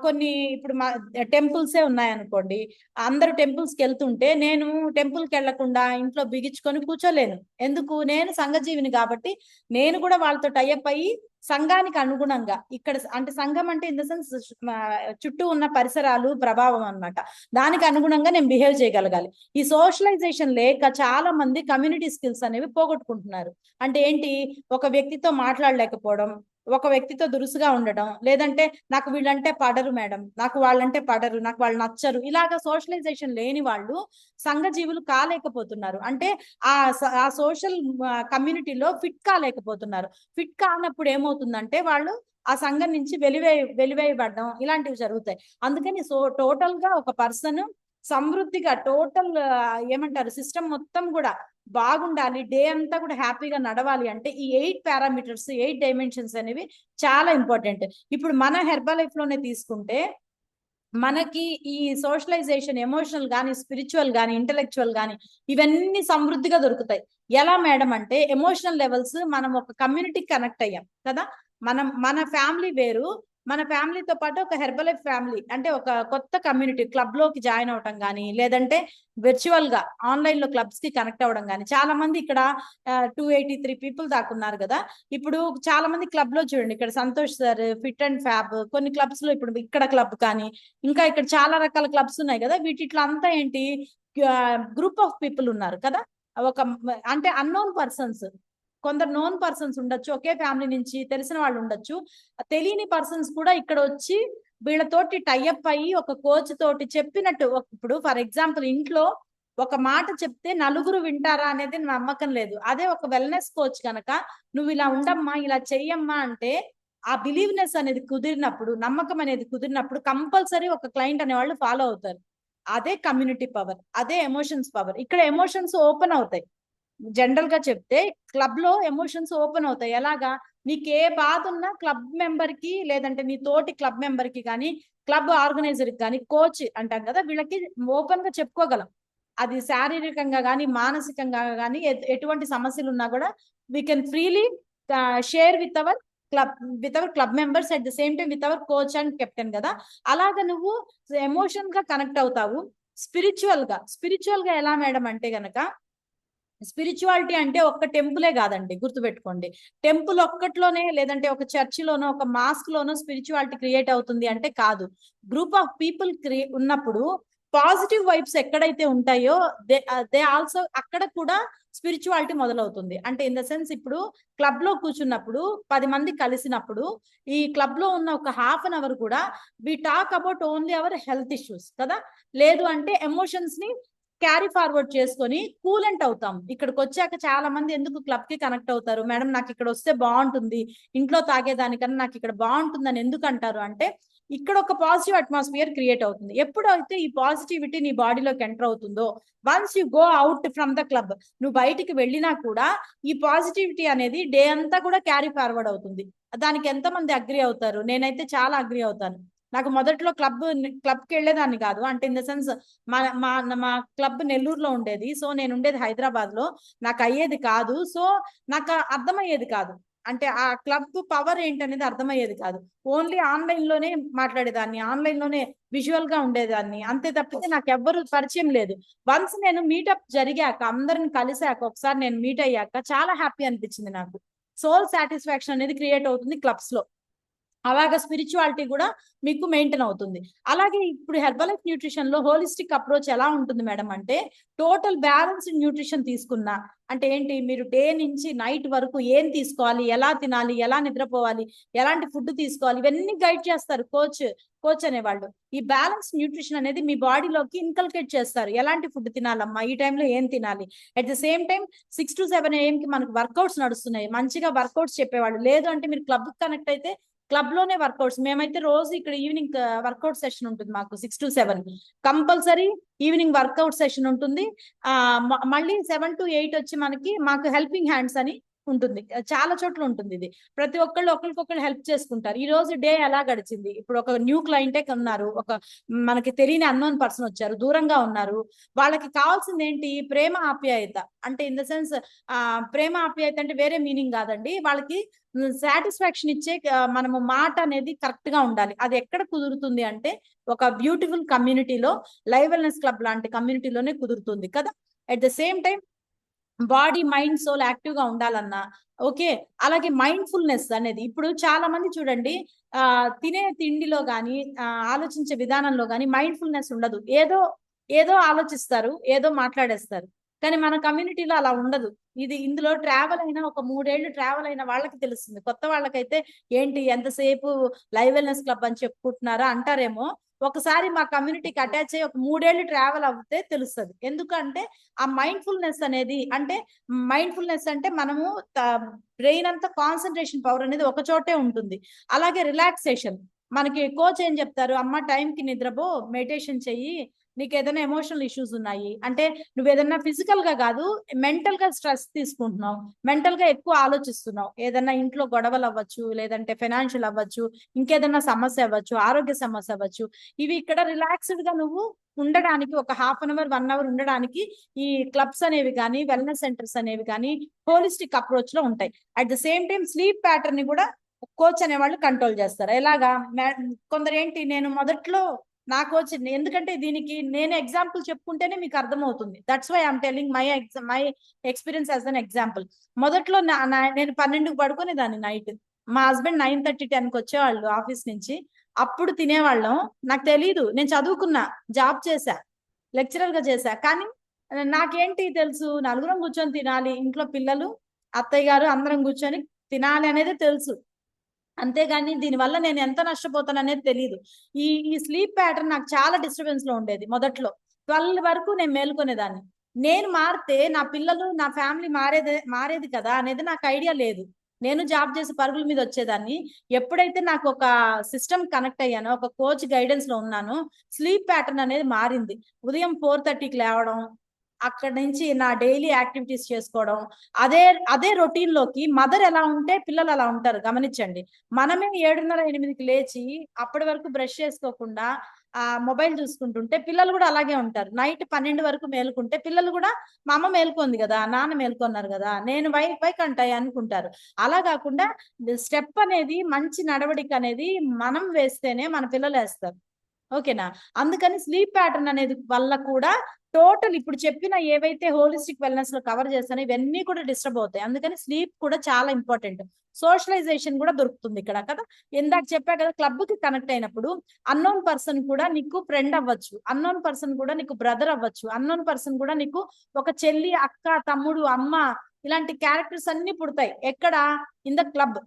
కొన్ని ఇప్పుడు మా టెంపుల్సే ఉన్నాయనుకోండి, అందరూ టెంపుల్స్కి వెళ్తుంటే నేను టెంపుల్కి వెళ్లకుండా ఇంట్లో బిగించుకొని కూర్చోలేను. ఎందుకు? నేను సంఘజీవిని కాబట్టి నేను కూడా వాళ్ళతో టైఅప్ అయ్యి సంఘానికి అనుగుణంగా, ఇక్కడ అంటే సంఘం అంటే ఇన్ ద సెన్స్ చుట్టూ ఉన్న పరిసరాలు ప్రభావం అన్నమాట, దానికి అనుగుణంగా నేను బిహేవ్ చేయగలగాలి. ఈ సోషలైజేషన్ లేక చాలా మంది కమ్యూనిటీ స్కిల్స్ అనేవి పోగొట్టుకుంటున్నారు. అంటే ఏంటి? ఒక వ్యక్తితో మాట్లాడలేకపోవడం, ఒక వ్యక్తితో దురుసుగా ఉండడం, లేదంటే నాకు వీళ్ళంటే పడరు మేడం, నాకు వాళ్ళంటే పడరు, నాకు వాళ్ళు నచ్చరు, ఇలాగా సోషలైజేషన్ లేని వాళ్ళు సంఘజీవులు కాలేకపోతున్నారు. అంటే ఆ సోషల్ కమ్యూనిటీలో ఫిట్ కాలేకపోతున్నారు. ఫిట్ కానప్పుడు ఏమవుతుందంటే వాళ్ళు ఆ సంఘం నుంచి వెలివేయబడడం ఇలాంటివి జరుగుతాయి. అందుకని టోటల్ గా ఒక పర్సన్ సమృద్ధిగా టోటల్ ఏమంటారు సిస్టమ్ మొత్తం కూడా బాగుండాలి, డే అంతా కూడా హ్యాపీగా నడవాలి అంటే ఈ 8 పారామీటర్స్, 8 డైమెన్షన్స్ అనేవి చాలా ఇంపార్టెంట్. ఇప్పుడు మన హెర్బల్ లైఫ్ లోనే తీసుకుంటే మనకి ఈ సోషలైజేషన్, ఎమోషనల్ గానీ, స్పిరిచువల్ గానీ, ఇంటెలెక్చువల్ గానీ ఇవన్నీ సమృద్ధిగా దొరుకుతాయి. ఎలా మేడం అంటే ఎమోషనల్ లెవెల్స్ మనం ఒక కమ్యూనిటీకి కనెక్ట్ అయ్యాం కదా. మన ఫ్యామిలీ వేరు, మన ఫ్యామిలీతో పాటు ఒక హెర్బలైఫ్ ఫ్యామిలీ అంటే ఒక కొత్త కమ్యూనిటీ క్లబ్ లోకి జాయిన్ అవడం కానీ, లేదంటే విర్చువల్ గా ఆన్లైన్ లో క్లబ్స్ కి కనెక్ట్ అవ్వడం కానీ. చాలా మంది ఇక్కడ 283 పీపుల్ దాకా ఉన్నారు కదా. ఇప్పుడు చాలా మంది క్లబ్ లో చూడండి, ఇక్కడ Santosh sir, fit and fab, కొన్ని క్లబ్స్ లో ఇప్పుడు ఇక్కడ క్లబ్ కానీ, ఇంకా ఇక్కడ చాలా రకాల క్లబ్స్ ఉన్నాయి కదా. వీటిలో అంతా ఏంటి, గ్రూప్ ఆఫ్ పీపుల్ ఉన్నారు కదా. ఒక అంటే అన్నోన్ పర్సన్స్, కొందరు నోన్ పర్సన్స్ ఉండొచ్చు, ఒకే ఫ్యామిలీ నుంచి తెలిసిన వాళ్ళు ఉండొచ్చు. తెలియని పర్సన్స్ కూడా ఇక్కడ వచ్చి వీళ్ళతోటి టైఅప్ అయ్యి ఒక కోచ్ తోటి చెప్పినట్టు, ఇప్పుడు ఫర్ ఎగ్జాంపుల్ ఇంట్లో ఒక మాట చెప్తే నలుగురు వింటారా అనేది నమ్మకం లేదు. అదే ఒక వెల్నెస్ కోచ్ కనుక నువ్వు ఇలా ఉండమ్మా, ఇలా చెయ్యమ్మా అంటే ఆ బిలీవ్నెస్ అనేది కుదిరినప్పుడు, నమ్మకం అనేది కుదిరినప్పుడు కంపల్సరీ ఒక క్లయింట్ అనేవాళ్ళు ఫాలో అవుతారు. అదే కమ్యూనిటీ పవర్, అదే ఎమోషన్స్ పవర్. ఇక్కడ ఎమోషన్స్ ఓపెన్ అవుతాయి. జనరల్ గా చెప్తే క్లబ్ లో ఎమోషన్స్ ఓపెన్ అవుతాయి. ఎలాగా, నీకు ఏ బాధ ఉన్నా క్లబ్ మెంబర్ కి, లేదంటే నీ తోటి క్లబ్ మెంబర్ కి కానీ, క్లబ్ ఆర్గనైజర్ కి కానీ, కోచ్ అంటాం కదా, వీళ్ళకి ఓపెన్ గా చెప్పుకోగలం. అది శారీరకంగా కానీ మానసికంగా కానీ ఎటువంటి సమస్యలు ఉన్నా కూడా we can freely share with our club members, at the same time with our coach and captain కదా. అలాగా నువ్వు ఎమోషన్ గా కనెక్ట్ అవుతావు. స్పిరిచువల్ గా ఎలా మేడం అంటే గనక, స్పిరిచువాలిటీ అంటే ఒక్క టెంపులే కాదండి, గుర్తుపెట్టుకోండి. టెంపుల్ ఒక్కట్లోనే, లేదంటే ఒక చర్చిలోనో ఒక మాస్క్ లోనో స్పిరిచువాలిటీ క్రియేట్ అవుతుంది అంటే కాదు. గ్రూప్ ఆఫ్ పీపుల్ ఉన్నప్పుడు పాజిటివ్ వైబ్స్ ఎక్కడైతే ఉంటాయో దే ఆల్సో అక్కడ కూడా స్పిరిచువాలిటీ మొదలవుతుంది. అంటే ఇన్ ద సెన్స్, ఇప్పుడు క్లబ్ లో కూర్చున్నప్పుడు 10 మంది కలిసినప్పుడు ఈ క్లబ్ లో ఉన్న ఒక హాఫ్ అన్ అవర్ కూడా we talk about only our health issues కదా. లేదు అంటే ఎమోషన్స్ ని క్యారీ ఫార్వర్డ్ చేసుకొని కూలెంట్ అవుతాం. ఇక్కడికి వచ్చాక చాలా మంది ఎందుకు క్లబ్ కి కనెక్ట్ అవుతారు, మేడం నాకు ఇక్కడ వస్తే బాగుంటుంది, ఇంట్లో తాగేదానికన్నా నాకు ఇక్కడ బాగుంటుందని ఎందుకు అంటారు అంటే, ఇక్కడ ఒక పాజిటివ్ అట్మాస్ఫియర్ క్రియేట్ అవుతుంది. ఎప్పుడైతే ఈ పాజిటివిటీ నీ బాడీలోకి ఎంటర్ అవుతుందో, once you go out from the club, నువ్వు బయటికి వెళ్ళినా కూడా ఈ పాజిటివిటీ అనేది డే అంతా కూడా క్యారీ ఫార్వర్డ్ అవుతుంది. దానికి ఎంతమంది అగ్రి అవుతారు? నేనైతే చాలా అగ్రి అవుతాను. నాకు మొదట్లో క్లబ్కి వెళ్ళేదాన్ని కాదు. అంటే ఇన్ ద సెన్స్, మా క్లబ్ నెల్లూరులో ఉండేది. సో నేను ఉండేది హైదరాబాద్ లో. నాకు అయ్యేది కాదు. సో నాకు అర్థమయ్యేది కాదు. అంటే ఆ క్లబ్ పవర్ ఏంటనేది అర్థమయ్యేది కాదు. ఓన్లీ ఆన్లైన్ లోనే మాట్లాడేదాన్ని, ఆన్లైన్ లోనే విజువల్ గా ఉండేదాన్ని. అంతే తప్పితే నాకు ఎవ్వరు పరిచయం లేదు. వన్స్ నేను మీటప్ జరిగాక, అందరిని కలిసాక, ఒకసారి నేను మీట్ అయ్యాక చాలా హ్యాపీ అనిపించింది నాకు. సోల్ సాటిస్ఫాక్షన్ అనేది క్రియేట్ అవుతుంది క్లబ్స్ లో. అలాగా స్పిరిచువాలిటీ కూడా మీకు మెయింటైన్ అవుతుంది. అలాగే ఇప్పుడు హెర్బలైఫ్ న్యూట్రిషన్ లో హోలిస్టిక్ అప్రోచ్ ఎలా ఉంటుంది మేడం అంటే, టోటల్ బ్యాలెన్స్డ్ న్యూట్రిషన్ తీసుకున్నా అంటే ఏంటి, మీరు డే నుంచి నైట్ వరకు ఏం తీసుకోవాలి, ఎలా తినాలి, ఎలా నిద్రపోవాలి, ఎలాంటి ఫుడ్ తీసుకోవాలి, ఇవన్నీ గైడ్ చేస్తారు కోచ్ అనేవాళ్ళు. ఈ బ్యాలెన్స్ న్యూట్రిషన్ అనేది మీ బాడీలోకి ఇన్కల్కేట్ చేస్తారు. ఎలాంటి ఫుడ్ తినాలమ్మా, ఈ టైంలో ఏం తినాలి. At the same time 6 to 7 AM కి మనకు వర్కౌట్స్ నడుస్తున్నాయి, మంచిగా వర్కౌట్స్ చెప్పేవాళ్ళు. లేదు అంటే మీరు క్లబ్ కనెక్ట్ అయితే క్లబ్ లోనే వర్కౌట్స్. మేమైతే రోజు ఇక్కడ ఈవినింగ్ వర్కౌట్ సెషన్ ఉంటుంది మాకు 6 to 7 compulsory evening workout session ఉంటుంది. మళ్ళీ 7 to 8 వచ్చి మాకు హెల్పింగ్ హ్యాండ్స్ అని ఉంటుంది. చాలా చోట్ల ఉంటుంది ఇది. ప్రతి ఒక్కళ్ళు ఒకరికొకళ్ళు హెల్ప్ చేసుకుంటారు. ఈ రోజు డే ఎలా గడిచింది, ఇప్పుడు ఒక న్యూ క్లయింటే ఉన్నారు, ఒక మనకి తెలియని అన్నోన్ పర్సన్ వచ్చారు, దూరంగా ఉన్నారు, వాళ్ళకి కావాల్సింది ఏంటి, ప్రేమ ఆప్యాయత. అంటే ఇన్ ద సెన్స్, ప్రేమ ఆప్యాయత అంటే వేరే మీనింగ్ కాదండి. వాళ్ళకి సాటిస్ఫాక్షన్ ఇచ్చే మనము మాట అనేది కరెక్ట్ గా ఉండాలి. అది ఎక్కడ కుదురుతుంది అంటే, ఒక బ్యూటిఫుల్ కమ్యూనిటీలో, లైవ్ వెల్నెస్ క్లబ్ లాంటి కమ్యూనిటీలోనే కుదురుతుంది కదా. At the same time body mind soul active గా ఉండాలన్నా ఓకే. అలాగే మైండ్ఫుల్నెస్ అనేది, ఇప్పుడు చాలా మంది చూడండి, తినే తిండిలో గాని, ఆలోచించే విధానంలో గాని మైండ్ఫుల్నెస్ ఉండదు. ఏదో ఆలోచిస్తారు, ఏదో మాట్లాడేస్తారు. కానీ మన కమ్యూనిటీలో అలా ఉండదు. ఇందులో ట్రావెల్ అయినా, ఒక 3 ఏళ్ళు ట్రావెల్ అయిన వాళ్ళకి తెలుస్తుంది. కొత్త వాళ్ళకైతే ఏంటి ఎంతసేపు లైవ్ వెల్నెస్ క్లబ్ అని చెప్పుకుంటున్నారా అంటారేమో. ఒకసారి మా కమ్యూనిటీకి అటాచ్ అయ్యి ఒక 3 ఏళ్ళు ట్రావెల్ అవుతే తెలుస్తుంది. ఎందుకంటే ఆ మైండ్ఫుల్నెస్ అనేది, అంటే మైండ్ఫుల్నెస్ అంటే మనము బ్రెయిన్ అంతా కాన్సన్ట్రేషన్ పవర్ అనేది ఒక చోటే ఉంటుంది. అలాగే రిలాక్సేషన్, మనకి కోచ్ ఏం చెప్తారు, అమ్మ టైంకి నిద్రపో, మెడిటేషన్ చెయ్యి, నీకు ఏదైనా ఎమోషనల్ ఇష్యూస్ ఉన్నాయి అంటే, నువ్వు ఏదైనా ఫిజికల్ గా కాదు, మెంటల్ గా స్ట్రెస్ తీసుకుంటున్నావు, మెంటల్ గా ఎక్కువ ఆలోచిస్తున్నావు, ఏదైనా ఇంట్లో గొడవలు అవ్వచ్చు, లేదంటే ఫైనాన్షియల్ అవ్వచ్చు, ఇంకేదైనా సమస్య అవ్వచ్చు, ఆరోగ్య సమస్య అవ్వచ్చు. ఇవి ఇక్కడ రిలాక్స్డ్ గా నువ్వు ఉండడానికి, ఒక హాఫ్ అన్ అవర్ 1 hour ఉండడానికి ఈ క్లబ్స్ అనేవి కానీ, వెల్నెస్ సెంటర్స్ అనేవి కానీ హోలిస్టిక్ అప్రోచ్ లో ఉంటాయి. At the same time sleep pattern ని కూడా కోచ్ అనేవాళ్ళు కంట్రోల్ చేస్తారు. ఎలాగా కొందరు ఏంటి, నేను మొదట్లో నా కోచ్, ఎందుకంటే దీనికి నేను ఎగ్జాంపుల్ చెప్పుకుంటేనే మీకు అర్థమవుతుంది. That's why I'm telling my experience as an example. మొదట్లో నేను 12కి పడుకునేదాన్ని నైట్. మా హస్బెండ్ 9:30, 10కి వచ్చేవాళ్ళు ఆఫీస్ నుంచి. అప్పుడు తినేవాళ్ళం. నాకు తెలీదు, నేను చదువుకున్నా, జాబ్ చేశా, లెక్చరర్ గా చేశా. కానీ నాకేంటి తెలుసు, నలుగురం కూర్చొని తినాలి, ఇంట్లో పిల్లలు, అత్తయ్య గారు అందరం కూర్చొని తినాలి అనేది తెలుసు. అంతేగాని దీనివల్ల నేను ఎంత నష్టపోతాను అనేది తెలియదు. ఈ స్లీప్ ప్యాటర్న్ నాకు చాలా డిస్టర్బెన్స్ లో ఉండేది. మొదట్లో 12 వరకు నేను మేల్కొనేదాన్ని. నేను మారితే నా పిల్లలు, నా ఫ్యామిలీ మారేది కదా అనేది నాకు ఐడియా లేదు. నేను జాబ్ చేసి పరుగుల మీద వచ్చేదాన్ని. ఎప్పుడైతే నాకు ఒక సిస్టమ్ కనెక్ట్ అయ్యానో, ఒక కోచ్ గైడెన్స్ లో ఉన్నానో, స్లీప్ ప్యాటర్న్ అనేది మారింది. ఉదయం 4:30కి లేవడం, అక్కడ నుంచి నా డైలీ యాక్టివిటీస్ చేసుకోవడం, అదే అదే రొటీన్ లోకి మదర్ ఎలా ఉంటే పిల్లలు అలా ఉంటారు. గమనించండి. మనమే 7:30, 8కి లేచి అప్పటి వరకు బ్రష్ చేసుకోకుండా మొబైల్ చూసుకుంటుంటే పిల్లలు కూడా అలాగే ఉంటారు. నైట్ 12 వరకు మేలుకుంటే పిల్లలు కూడా మా అమ్మ మేలుకుంది కదా, నాన్న మేలుకున్నారు కదా, నేను వై కంటాయి అనుకుంటారు. అలా కాకుండా స్టెప్ అనేది, మంచి నడవడిక అనేది మనం వేస్తేనే మన పిల్లలు వేస్తారు. ఓకేనా? అందుకని స్లీప్ ప్యాటర్న్ అనేది వల్ల కూడా టోటల్ ఇప్పుడు చెప్పిన ఏవైతే హోలిస్టిక్ వెల్నెస్ లో కవర్ చేస్తానో ఇవన్నీ కూడా డిస్టర్బ్ అవుతాయి. అందుకని స్లీప్ కూడా చాలా ఇంపార్టెంట్. సోషలైజేషన్ కూడా దొరుకుతుంది ఇక్కడ కదా. ఇందాక చెప్పా కదా, క్లబ్ కి కనెక్ట్ అయినప్పుడు అన్నోన్ పర్సన్ కూడా నీకు ఫ్రెండ్ అవ్వచ్చు, అన్నోన్ పర్సన్ కూడా నీకు బ్రదర్ అవ్వచ్చు, అన్నోన్ పర్సన్ కూడా నీకు ఒక చెల్లి, అక్క, తమ్ముడు, అమ్మ, ఇలాంటి క్యారెక్టర్స్ అన్ని పుడతాయి. ఎక్కడ? In the club.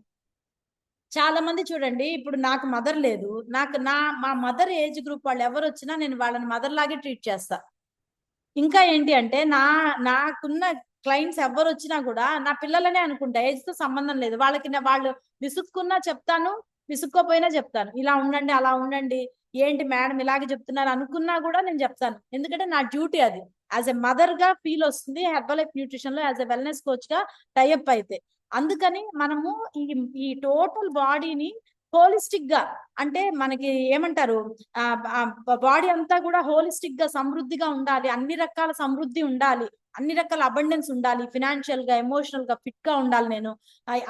చాలా మంది చూడండి, ఇప్పుడు నాకు మదర్ లేదు, మా మదర్ ఏజ్ గ్రూప్ వాళ్ళు ఎవరు వచ్చినా నేను వాళ్ళని మదర్ లాగే ట్రీట్ చేస్తా. ఇంకా ఏంటి అంటే, నాకున్న క్లయింట్స్ ఎవరు వచ్చినా కూడా నా పిల్లలనే అనుకుంటా, ఏజ్ తో సంబంధం లేదు. వాళ్ళు విసుక్కున్నా చెప్తాను, విసుక్కోపోయినా చెప్తాను. ఇలా ఉండండి, అలా ఉండండి, ఏంటి మేడం ఇలాగే చెప్తున్నారు అనుకున్నా కూడా నేను చెప్తాను. ఎందుకంటే నా డ్యూటీ అది. యాజ్ ఎ మదర్ గా ఫీల్ వస్తుంది హెర్బల్ లైఫ్ న్యూట్రిషన్ లో, యాజ్ ఎ వెల్నెస్ కోచ్ గా టైఅప్ అయితే. అందుకని మనము ఈ టోటల్ బాడీని హోలిస్టిక్ గా, అంటే మనకి ఏమంటారు, బాడీ అంతా కూడా హోలిస్టిక్ గా సమృద్ధిగా ఉండాలి, అన్ని రకాల సమృద్ధి ఉండాలి, అన్ని రకాల అబండెన్స్ ఉండాలి, ఫినాన్షియల్ గా, ఎమోషనల్ గా ఫిట్ గా ఉండాలి, నేను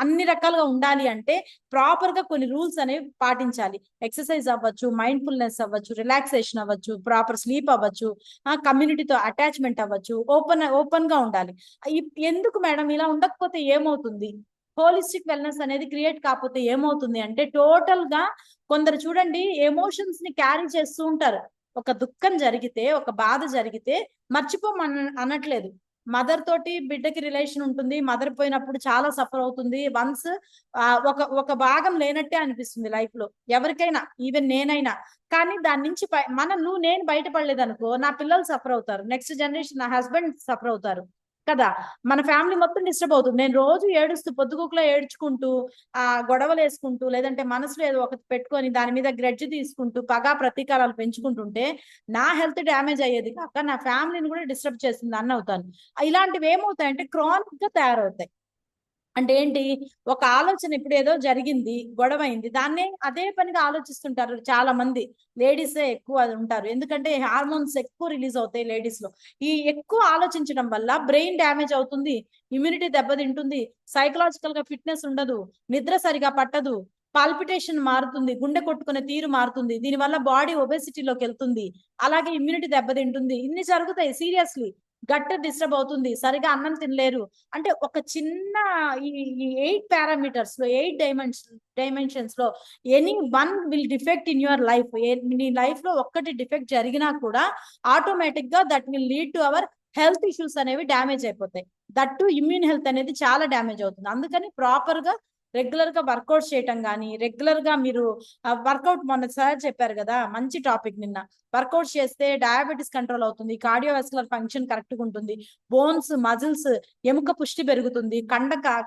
అన్ని రకాలుగా ఉండాలి అంటే ప్రాపర్ గా కొన్ని రూల్స్ అనేవి పాటించాలి. ఎక్సర్సైజ్ అవ్వచ్చు, మైండ్ఫుల్నెస్ అవ్వచ్చు, రిలాక్సేషన్ అవ్వచ్చు, ప్రాపర్ స్లీప్ అవ్వచ్చు, కమ్యూనిటీతో అటాచ్మెంట్ అవ్వచ్చు, ఓపెన్ గా ఉండాలి. ఎందుకు మేడం ఇలా ఉండకపోతే ఏమవుతుంది, హోలిస్టిక్ వెల్నెస్ అనేది క్రియేట్ కాకపోతే ఏమవుతుంది అంటే, టోటల్ గా కొందరు చూడండి ఎమోషన్స్ ని క్యారీ చేస్తూ ఉంటారు. ఒక దుఃఖం జరిగితే, ఒక బాధ జరిగితే అనట్లేదు. మదర్ తోటి బిడ్డకి రిలేషన్ ఉంటుంది, మదర్ పోయినప్పుడు చాలా సఫర్ అవుతుంది. వన్స్ ఒక భాగం లేనట్టే అనిపిస్తుంది లైఫ్ లో ఎవరికైనా, ఈవెన్ నేనైనా. కానీ దాని నుంచి నేను బయటపడలేదు అనుకో, నా పిల్లలు సఫర్ అవుతారు, నెక్స్ట్ జనరేషన్ నా హస్బెండ్ సఫర్ అవుతారు కదా, మన ఫ్యామిలీ మొత్తం డిస్టర్బ్ అవుతుంది. నేను రోజు ఏడుస్తూ, పొద్దుగుకులో ఏడ్చుకుంటూ, గొడవలు వేసుకుంటూ, లేదంటే మనసులో ఏదో ఒకటి పెట్టుకొని దాని మీద గ్రెడ్జ్ తీసుకుంటూ పగా ప్రతీకారాలు పెంచుకుంటుంటే నా హెల్త్ డ్యామేజ్ అయ్యేది కాక నా ఫ్యామిలీని కూడా డిస్టర్బ్ చేస్తుంది అన్న అవుతాను. ఇలాంటివి ఏమవుతాయంటే క్రానిక్ గా తయారవుతాయి. అంటే ఏంటి, ఒక ఆలోచన, ఇప్పుడు ఏదో జరిగింది, గొడవ అయింది, దాన్నే అదే పనిగా ఆలోచిస్తుంటారు చాలా మంది. లేడీసే ఎక్కువ ఉంటారు, ఎందుకంటే హార్మోన్స్ ఎక్కువ రిలీజ్ అవుతాయి లేడీస్ లో. ఈ ఎక్కువ ఆలోచించడం వల్ల బ్రెయిన్ డ్యామేజ్ అవుతుంది, ఇమ్యూనిటీ దెబ్బతింటుంది, సైకలాజికల్ గా ఫిట్నెస్ ఉండదు, నిద్ర సరిగా పట్టదు, పాల్పిటేషన్ మారుతుంది, గుండె కొట్టుకునే తీరు మారుతుంది, దీనివల్ల బాడీ ఒబేసిటీలోకి వెళ్తుంది, అలాగే ఇమ్యూనిటీ దెబ్బతింటుంది. ఇన్ని జరుగుతాయి సీరియస్లీ. గట్ డిస్టర్బ్ అవుతుంది, సరిగా అన్నం తినలేరు. అంటే ఒక చిన్న ఈ 8 పారామీటర్స్ లో, 8 డైమెన్షన్స్ లో any one will defect in your life. నీ లైఫ్ లో ఒక్కటి డిఫెక్ట్ జరిగినా కూడా ఆటోమేటిక్ గా that will lead to our health issues అనేవి డ్యామేజ్ అయిపోతాయి. దట్ టు ఇమ్యూన్ హెల్త్ అనేది చాలా డ్యామేజ్ అవుతుంది. అందుకని ప్రాపర్ గా రెగ్యులర్ గా వర్కౌట్ చేయటం కానీ, రెగ్యులర్ గా మీరు వర్కౌట్, మొన్న సార్ చెప్పారు కదా మంచి టాపిక్ నిన్న, వర్కౌట్ చేస్తే డయాబెటీస్ కంట్రోల్ అవుతుంది, కార్డియోవాస్కులర్ ఫంక్షన్ కరెక్ట్ గా ఉంటుంది, బోన్స్, మజిల్స్, ఎముక పుష్టి పెరుగుతుంది,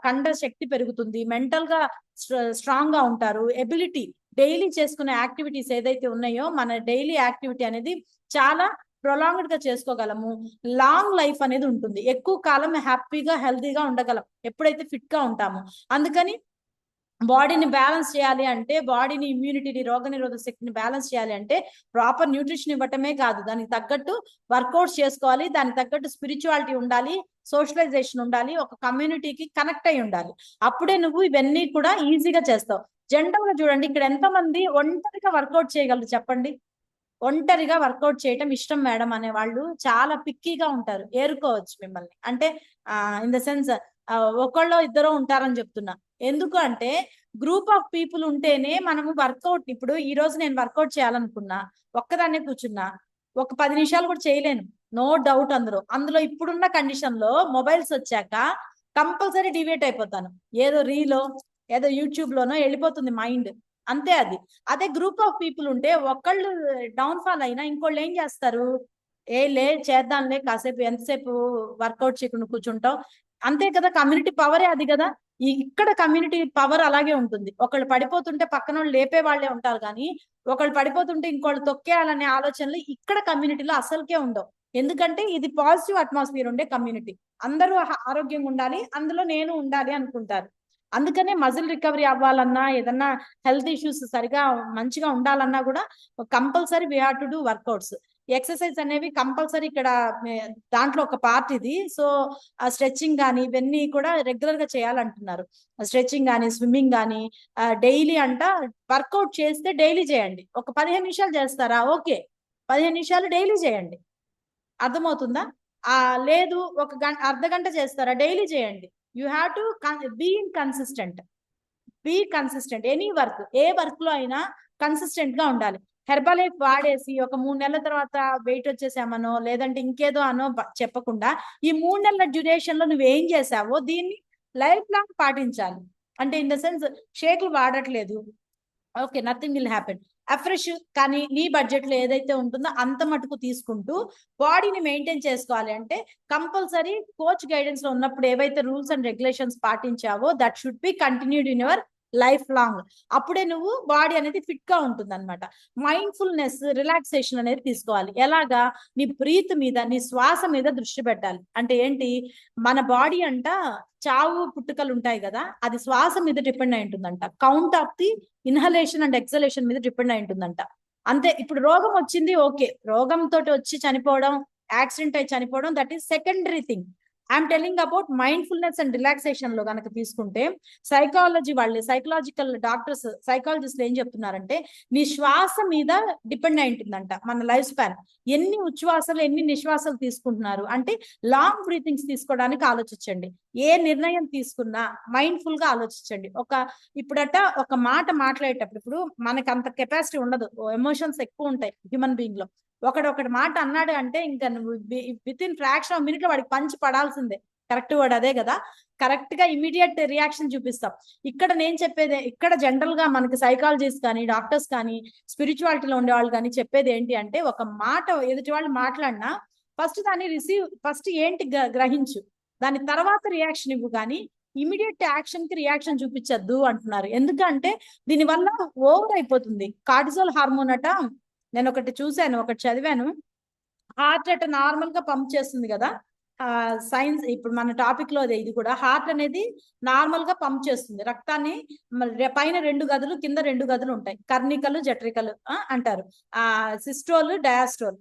కండ శక్తి పెరుగుతుంది, మెంటల్ గా స్ట్రాంగ్ గా ఉంటారు, ఎబిలిటీ, డైలీ చేసుకునే యాక్టివిటీస్ ఏదైతే ఉన్నాయో, మన డైలీ యాక్టివిటీ అనేది చాలా ప్రొలాంగ్డ్ గా చేసుకోగలము. లాంగ్ లైఫ్ అనేది ఉంటుంది, ఎక్కువ కాలం హ్యాపీగా హెల్తీగా ఉండగలం ఎప్పుడైతే ఫిట్ గా ఉంటామో. అందుకని బాడీని బ్యాలెన్స్ చేయాలి అంటే, బాడీని ఇమ్యూనిటీని రోగనిరోధక శక్తిని బ్యాలెన్స్ చేయాలి అంటే ప్రాపర్ న్యూట్రిషన్ ఇవ్వటమే కాదు, దానికి తగ్గట్టు వర్కౌట్స్ చేసుకోవాలి, దానికి తగ్గట్టు స్పిరిచువాలిటీ ఉండాలి, సోషలైజేషన్ ఉండాలి, ఒక కమ్యూనిటీకి కనెక్ట్ అయి ఉండాలి. అప్పుడే నువ్వు ఇవన్నీ కూడా ఈజీగా చేస్తావు. జనరల్ గా చూడండి, ఇక్కడ ఎంతమంది ఒంటరిగా వర్కౌట్ చేయగలరు చెప్పండి? ఒంటరిగా వర్కౌట్ చేయటం ఇష్టం మేడం అనే వాళ్ళు చాలా పిక్కీగా ఉంటారు, ఏరుకోవచ్చు మిమ్మల్ని. అంటే ఇన్ ద సెన్స్ ఒకళ్ళో ఇద్దరు ఉంటారని చెప్తున్నా. ఎందుకు అంటే గ్రూప్ ఆఫ్ పీపుల్ ఉంటేనే మనము వర్కౌట్. ఇప్పుడు ఈ రోజు నేను వర్కౌట్ చేయాలనుకున్నా, ఒక్కదాన్నే కూర్చున్నా, ఒక 10 నిమిషాలు కూడా చేయలేను, నో డౌట్. అందులో ఇప్పుడున్న కండిషన్ లో మొబైల్స్ వచ్చాక కంపల్సరీ డివేట్ అయిపోతాను, ఏదో రీలో ఏదో యూట్యూబ్ లోనో వెళ్ళిపోతుంది మైండ్, అంతే. అదే గ్రూప్ ఆఫ్ పీపుల్ ఉంటే ఒకళ్ళు డౌన్ ఫాల్ అయినా ఇంకోళ్ళు ఏం చేస్తారు, చేద్దాంలే కాసేపు, ఎంతసేపు వర్కౌట్ చేయకుండా కూర్చుంటాం, అంతే కదా. కమ్యూనిటీ పవరే అది కదా. ఇక్కడ కమ్యూనిటీ పవర్ అలాగే ఉంటుంది. ఒకళ్ళు పడిపోతుంటే పక్కన వాళ్ళు లేపే వాళ్ళే ఉంటారు, కానీ ఒకళ్ళు పడిపోతుంటే ఇంకోళ్ళు తొక్కేయాలనే ఆలోచనలు ఇక్కడ కమ్యూనిటీలో అసలుకే ఉండవు. ఎందుకంటే ఇది పాజిటివ్ అట్మాస్ఫియర్ ఉండే కమ్యూనిటీ, అందరూ ఆరోగ్యంగా ఉండాలి, అందులో నేను ఉండాలి అనుకుంటారు. అందుకనే మజిల్ రికవరీ అవ్వాలన్నా, ఏదన్నా హెల్త్ ఇష్యూస్ సరిగా మంచిగా ఉండాలన్నా కూడా compulsory we have to do workouts. Exercise అనేవి కంపల్సరీ ఇక్కడ దాంట్లో ఒక పార్ట్ ఇది. సో ఆ స్ట్రెచ్చింగ్ కానీ ఇవన్నీ కూడా రెగ్యులర్ గా చేయాలంటున్నారు. స్ట్రెచ్చింగ్ కానీ, స్విమ్మింగ్ కానీ డైలీ అంట. వర్కౌట్ చేస్తే డైలీ చేయండి. ఒక 15 నిమిషాలు చేస్తారా, ఓకే, 15 నిమిషాలు డైలీ చేయండి. అర్థమవుతుందా? లేదు ఒక అర్ధ గంట చేస్తారా, డైలీ చేయండి. You have to be consistent. Any work, ఏ వర్క్ లో అయినా కన్సిస్టెంట్ గా ఉండాలి. హెర్బలైఫ్ వాడేసి ఒక 3 నెలల తర్వాత వెయిట్ వచ్చేసామనో, లేదంటే ఇంకేదో అనో చెప్పకుండా, ఈ 3 నెలల డ్యూరేషన్ లో నువ్వేం చేసావో దీన్ని లైఫ్ లాంగ్ పాటించాలి. అంటే ఇన్ ద సెన్స్ షేకులు వాడట్లేదు, okay, nothing will happen. Afresh కానీ నీ బడ్జెట్ లో ఏదైతే ఉంటుందో అంత మటుకు తీసుకుంటూ బాడీని మెయింటైన్ చేసుకోవాలి. అంటే కంపల్సరీ కోచ్ గైడెన్స్ లో ఉన్నప్పుడు ఏవైతే రూల్స్ అండ్ రెగ్యులేషన్స్ పాటించావో that should be continued in your life long. అప్పుడే నువ్వు బాడీ అనేది ఫిట్ గా ఉంటుంది అనమాట. మైండ్ఫుల్నెస్, రిలాక్సేషన్ అనేది తీసుకోవాలి. ఎలాగా? నీ బ్రీత్ మీద, నీ శ్వాస మీద దృష్టి పెట్టాలి. అంటే ఏంటి, మన బాడీ అంట చావు పుట్టుకలు ఉంటాయి కదా, అది శ్వాస మీద డిపెండ్ అయి ఉంటుందంట. Count of the inhalation and exhalation మీద డిపెండ్ అయి ఉంటుందంట. అంతే. ఇప్పుడు రోగం వచ్చింది, ఓకే, రోగంతో వచ్చి చనిపోవడం, యాక్సిడెంట్ అయి చనిపోవడం, that is secondary thing. I'm telling about mindfulness and relaxation లో కనుక తీసుకుంటే, సైకలాజికల్ డాక్టర్స్, సైకాలజిస్టులు ఏం చెప్తున్నారంటే, నీ శ్వాస మీద డిపెండ్ అయి ఉంటుందంట మన లైఫ్ స్పాన్. ఎన్ని ఉచ్ఛ్వాసలు, ఎన్ని నిశ్వాసాలు తీసుకుంటున్నారు అంటే, లాంగ్ బ్రీతింగ్స్ తీసుకోవడానికి ఆలోచించండి. ఏ నిర్ణయం తీసుకున్నా మైండ్ఫుల్ గా ఆలోచించండి. ఇప్పుడట ఒక మాట మాట్లాడేటప్పుడు, ఇప్పుడు మనకి అంత కెపాసిటీ ఉండదు, ఎమోషన్స్ ఎక్కువ ఉంటాయి హ్యూమన్ బీయింగ్ లో. ఒకటి మాట అన్నాడు అంటే ఇంకా నువ్వు with in fraction of minute లో వాడికి పంచి పడాల్సిందే. కరెక్ట్ వర్డ్ అదే కదా. కరెక్ట్ గా ఇమీడియట్ రియాక్షన్ చూపిస్తాం. ఇక్కడ నేను చెప్పేది, ఇక్కడ జనరల్ గా మనకి సైకాలజిస్ట్ కానీ, డాక్టర్స్ కానీ, స్పిరిచువాలిటీలో ఉండేవాళ్ళు కానీ చెప్పేది ఏంటి అంటే, ఒక మాట ఎదుటి వాళ్ళు మాట్లాడినా ఫస్ట్ ఏంటి గ్రహించు, దాని తర్వాత రియాక్షన్ ఇవ్వు, కానీ ఇమీడియట్ యాక్షన్ కి రియాక్షన్ చూపించద్దు అంటున్నారు. ఎందుకంటే దీనివల్ల ఓవర్ అయిపోతుంది. కార్టిజోల్ హార్మోన్ అట, నేను ఒకటి చూశాను, ఒకటి చదివాను. హార్ట్ అట నార్మల్ గా పంప్ చేస్తుంది కదా, సైన్స్ ఇప్పుడు మన టాపిక్ లో ఇది కూడా. హార్ట్ అనేది నార్మల్ గా పంప్ చేస్తుంది రక్తాన్ని. పైన 2 గదులు, కింద 2 గదులు ఉంటాయి, కర్ణికలు, జఠరికలు అంటారు. Systole, diastole.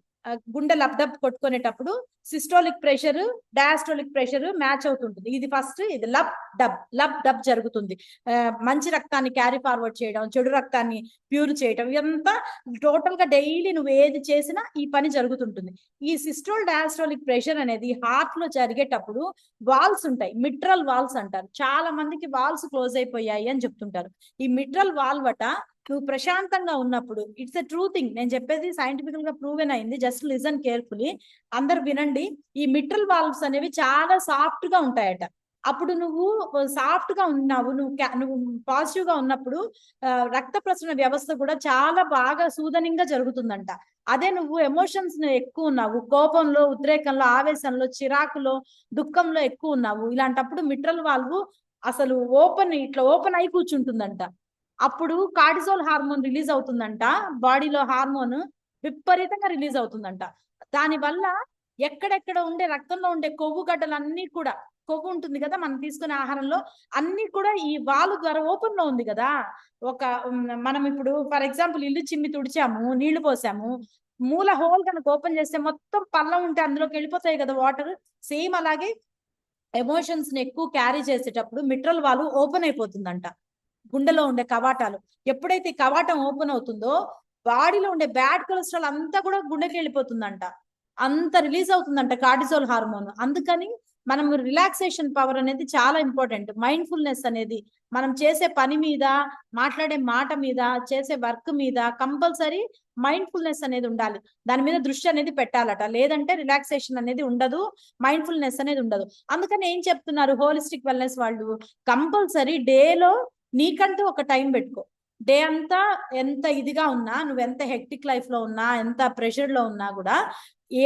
గుండె లబ్డబ్ కొట్టుకునేటప్పుడు systolic pressure, diastolic pressure match అవుతుంటుంది. ఇది ఫస్ట్, ఇది లబ్ డబ్ జరుగుతుంది. మంచి రక్తాన్ని క్యారీ ఫార్వర్డ్ చేయడం, చెడు రక్తాన్ని ప్యూర్ చేయడం, ఇదంతా టోటల్ గా డైలీ నువ్వు ఏది చేసినా ఈ పని జరుగుతుంటుంది. ఈ సిస్టోల్, డయాస్టోలిక్ ప్రెషర్ అనేది హార్ట్ లో జరిగేటప్పుడు వాల్స్ ఉంటాయి, మిట్రల్ వాల్స్ అంటారు. చాలా మందికి వాల్స్ క్లోజ్ అయిపోయాయి అని చెప్తుంటారు. ఈ మిట్రల్ వాల్వ్ అట నువ్వు ప్రశాంతంగా ఉన్నప్పుడు, ఇట్స్ ఎ ట్రూ థింగ్, నేను చెప్పేది సైంటిఫికల్ గా ప్రూవెన్ అయింది, జస్ట్ లిజన్ కేర్ఫుల్లీ, అందరు వినండి. ఈ మిట్రల్ వాల్వ్స్ అనేవి చాలా సాఫ్ట్ గా ఉంటాయట. అప్పుడు నువ్వు సాఫ్ట్ గా ఉన్నావు, నువ్వు పాజిటివ్ గా ఉన్నప్పుడు రక్త ప్రసరణ వ్యవస్థ కూడా చాలా బాగా సూదనంగా జరుగుతుందంట. అదే నువ్వు ఎమోషన్స్ ఎక్కువ ఉన్నావు, కోపంలో, ఉద్రేకంలో, ఆవేశంలో, చిరాకులో, దుఃఖంలో ఎక్కువ ఉన్నావు, ఇలాంటప్పుడు మిట్రల్ వాల్వ్ అసలు ఓపెన్ అయి కూర్చుంటుందంట. అప్పుడు కార్టిజోల్ హార్మోన్ రిలీజ్ అవుతుందంట, బాడీలో హార్మోన్ విపరీతంగా రిలీజ్ అవుతుందంట. దానివల్ల ఎక్కడెక్కడ ఉండే రక్తంలో ఉండే కొవ్వు గడ్డలన్నీ కూడా కొవ్వు ఉంటుంది కదా మనం తీసుకునే ఆహారంలో, అన్ని కూడా ఈ వాల్ ద్వారా ఓపెన్ లో ఉంది కదా. ఒక మనం ఇప్పుడు ఫర్ ఎగ్జాంపుల్ ఇల్లు చిమ్మి తుడిచాము, నీళ్లు పోసాము, మూల హోల్ కనుక ఓపెన్ చేస్తే మొత్తం పల్లం ఉంటే అందులోకి వెళ్ళిపోతాయి కదా వాటర్. సేమ్ అలాగే ఎమోషన్స్ ని ఎక్కువ క్యారీ చేసేటప్పుడు మిట్రల్ వాల్ ఓపెన్ అయిపోతుందంట. గుండెలో ఉండే కవాటాలు ఎప్పుడైతే కవాటం ఓపెన్ అవుతుందో బాడీలో ఉండే బ్యాడ్ కొలెస్ట్రాల్ అంతా కూడా గుండెకి వెళ్ళిపోతుందంట. అంత రిలీజ్ అవుతుందంట కార్టిసోల్ హార్మోన్. అందుకని మనం రిలాక్సేషన్ పవర్ అనేది చాలా ఇంపార్టెంట్. మైండ్ఫుల్నెస్ అనేది మనం చేసే పని మీద, మాట్లాడే మాట మీద, చేసే వర్క్ మీద కంపల్సరీ మైండ్ఫుల్నెస్ అనేది ఉండాలి. దాని మీద దృష్టి అనేది పెట్టాలట. లేదంటే రిలాక్సేషన్ అనేది ఉండదు, మైండ్ఫుల్నెస్ అనేది ఉండదు. అందుకని ఏం చెప్తున్నారు హోలిస్టిక్ వెల్నెస్ వాళ్ళు, కంపల్సరీ డేలో నీకంటూ ఒక టైం పెట్టుకో. డే అంతా ఎంత ఇదిగా ఉన్నా, నువ్వు ఎంత హెక్టిక్ లైఫ్ లో ఉన్నా, ఎంత ప్రెషర్ లో ఉన్నా కూడా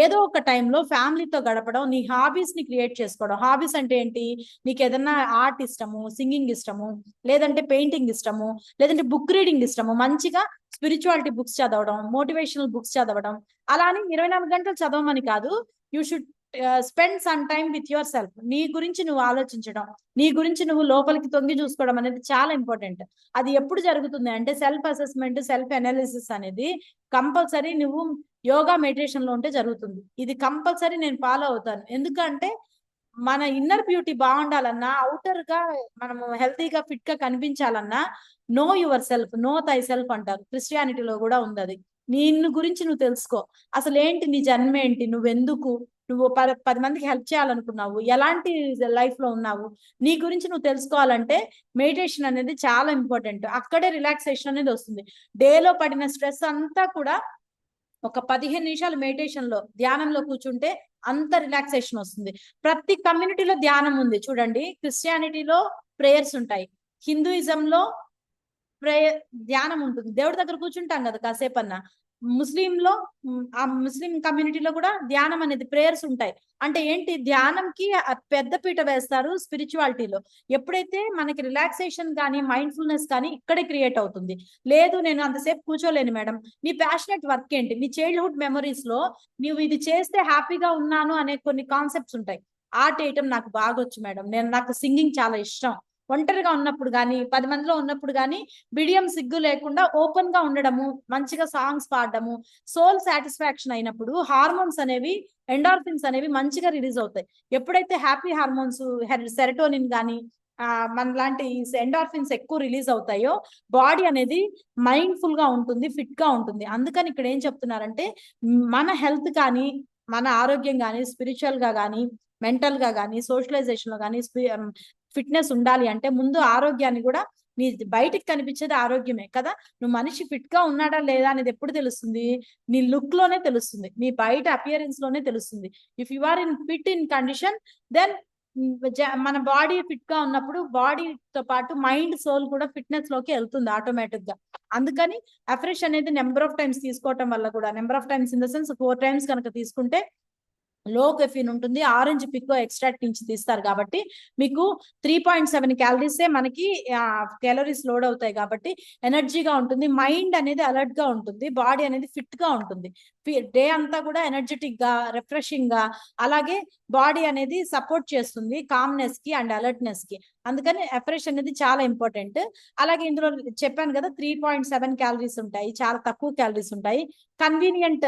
ఏదో ఒక టైంలో ఫ్యామిలీతో గడపడం, నీ హాబీస్ ని క్రియేట్ చేసుకోవడం. హాబీస్ అంటే ఏంటి, నీకు ఏదన్నా ఆర్ట్ ఇష్టము, సింగింగ్ ఇష్టము, లేదంటే పెయింటింగ్ ఇష్టము, లేదంటే బుక్ రీడింగ్ ఇష్టము, మంచిగా స్పిరిచువాలిటీ బుక్స్ చదవడం, మోటివేషనల్ బుక్స్ చదవడం. అలా అని 24 గంటలు చదవమని కాదు. You should spend some time with your self. నీ గురించి నువ్వు ఆలోచించడం, నీ గురించి నువ్వు లోపలికి తొంగి చూసుకోవడం అనేది చాలా ఇంపార్టెంట్. అది ఎప్పుడు జరుగుతుంది అంటే సెల్ఫ్ అసెస్మెంట్, సెల్ఫ్ అనాలిసిస్ అనేది కంపల్సరీ నువ్వు యోగా మెడిటేషన్ లో ఉంటే జరుగుతుంది. ఇది కంపల్సరీ నేను ఫాలో అవుతాను. ఎందుకంటే మన ఇన్నర్ బ్యూటీ బాగుండాలన్నా, అవుటర్ గా మనము హెల్తీగా ఫిట్ గా కనిపించాలన్నా, know yourself, know thyself అంటారు. క్రిస్టియానిటీలో కూడా ఉంది అది. నిన్ను గురించి నువ్వు తెలుసుకో. అసలు ఏంటి నీ జన్మ ఏంటి, నువ్వెందుకు, నువ్వు 10 మందికి హెల్ప్ చేయాలనుకున్నావు, ఎలాంటి లైఫ్ లో ఉన్నావు, నీ గురించి నువ్వు తెలుసుకోవాలంటే మెడిటేషన్ అనేది చాలా ఇంపార్టెంట్. అక్కడే రిలాక్సేషన్ అనేది వస్తుంది. డేలో పడిన స్ట్రెస్ అంతా కూడా ఒక 15 నిమిషాలు మెడిటేషన్ లో, ధ్యానంలో కూర్చుంటే అంత రిలాక్సేషన్ వస్తుంది. ప్రతి కమ్యూనిటీలో ధ్యానం ఉంది చూడండి. క్రిస్టియానిటీలో ప్రేయర్స్ ఉంటాయి, హిందూయిజంలో ప్రేయర్ ధ్యానం ఉంటుంది, దేవుడి దగ్గర కూర్చుంటాం కదా కాసేపన్నా. ముస్లింలో ఆ ముస్లిం కమ్యూనిటీలో కూడా ధ్యానం అనేది ప్రేయర్స్ ఉంటాయి. అంటే ఏంటి, ధ్యానంకి పెద్ద పీట వేస్తారు స్పిరిచువాలిటీలో. ఎప్పుడైతే మనకి రిలాక్సేషన్ కానీ మైండ్ఫుల్నెస్ కానీ ఇక్కడే క్రియేట్ అవుతుంది. లేదు నేను అంతసేపు కూర్చోలేను మేడం, నీ ప్యాషనెట్ వర్క్ ఏంటి, నీ చైల్డ్హుడ్ మెమరీస్ లో నువ్వు ఇది చేస్తే హ్యాపీగా ఉన్నాను అనే కొన్ని కాన్సెప్ట్స్ ఉంటాయి. ఆర్ట్ వేయటం నాకు బాగొచ్చు మేడం, నాకు సింగింగ్ చాలా ఇష్టం. ఒంటరిగా ఉన్నప్పుడు కానీ 10 మందిలో ఉన్నప్పుడు కానీ బిడియం సిగ్గు లేకుండా ఓపెన్ గా ఉండడము, మంచిగా సాంగ్స్ పాడడము, సోల్ సాటిస్ఫాక్షన్ అయినప్పుడు హార్మోన్స్ అనేవి, ఎండార్ఫిన్స్ అనేవి మంచిగా రిలీజ్ అవుతాయి. ఎప్పుడైతే హ్యాపీ హార్మోన్స్, సెరటోనిన్ కానీ మన లాంటి ఎండార్ఫిన్స్ ఎక్కువ రిలీజ్ అవుతాయో బాడీ అనేది మైండ్ఫుల్ గా ఉంటుంది, ఫిట్ గా ఉంటుంది. అందుకని ఇక్కడ ఏం చెప్తున్నారంటే మన హెల్త్ కానీ, మన ఆరోగ్యం కానీ, స్పిరిచువల్ గా కానీ, మెంటల్ గా కానీ, సోషలైజేషన్ లో కానీ ఫిట్నెస్ ఉండాలి అంటే ముందు ఆరోగ్యాన్ని కూడా, నీ బయటికి కనిపించేది ఆరోగ్యమే కదా. నువ్వు మనిషి ఫిట్ గా ఉన్నాడా లేదా అనేది ఎప్పుడు తెలుస్తుంది, నీ లుక్ లోనే తెలుస్తుంది, నీ బయట అపియరెన్స్ లోనే తెలుస్తుంది. If you are in fit in condition, then మన బాడీ ఫిట్ గా ఉన్నప్పుడు బాడీతో పాటు మైండ్, సోల్ కూడా ఫిట్నెస్ లోకి వెళ్తుంది ఆటోమేటిక్ గా. అందుకని అఫ్రెష్ అనేది నెంబర్ ఆఫ్ టైమ్స్ తీసుకోవటం వల్ల కూడా, number of times in the sense 4 times కనుక తీసుకుంటే లో కెఫిన్ ఉంటుంది, ఆరెంజ్ పిక్కో ఎక్స్ట్రాక్ట్ నుంచి తీస్తారు కాబట్టి మీకు 3.7 క్యాలరీసే మనకి క్యాలరీస్ లోడ్ అవుతాయి కాబట్టి ఎనర్జీగా ఉంటుంది. మైండ్ అనేది అలర్ట్ గా ఉంటుంది, బాడీ అనేది ఫిట్ గా ఉంటుంది. డే అంతా కూడా ఎనర్జెటిక్ గా, రిఫ్రెషింగ్ గా, అలాగే బాడీ అనేది సపోర్ట్ చేస్తుంది కామ్నెస్ కి అండ్ అలర్ట్నెస్ కి. అందుకని అఫ్రెష్ అనేది చాలా ఇంపార్టెంట్. అలాగే ఇందులో చెప్పాను కదా 3.7 క్యాలరీస్ ఉంటాయి, చాలా తక్కువ క్యాలరీస్ ఉంటాయి. కన్వీనియంట్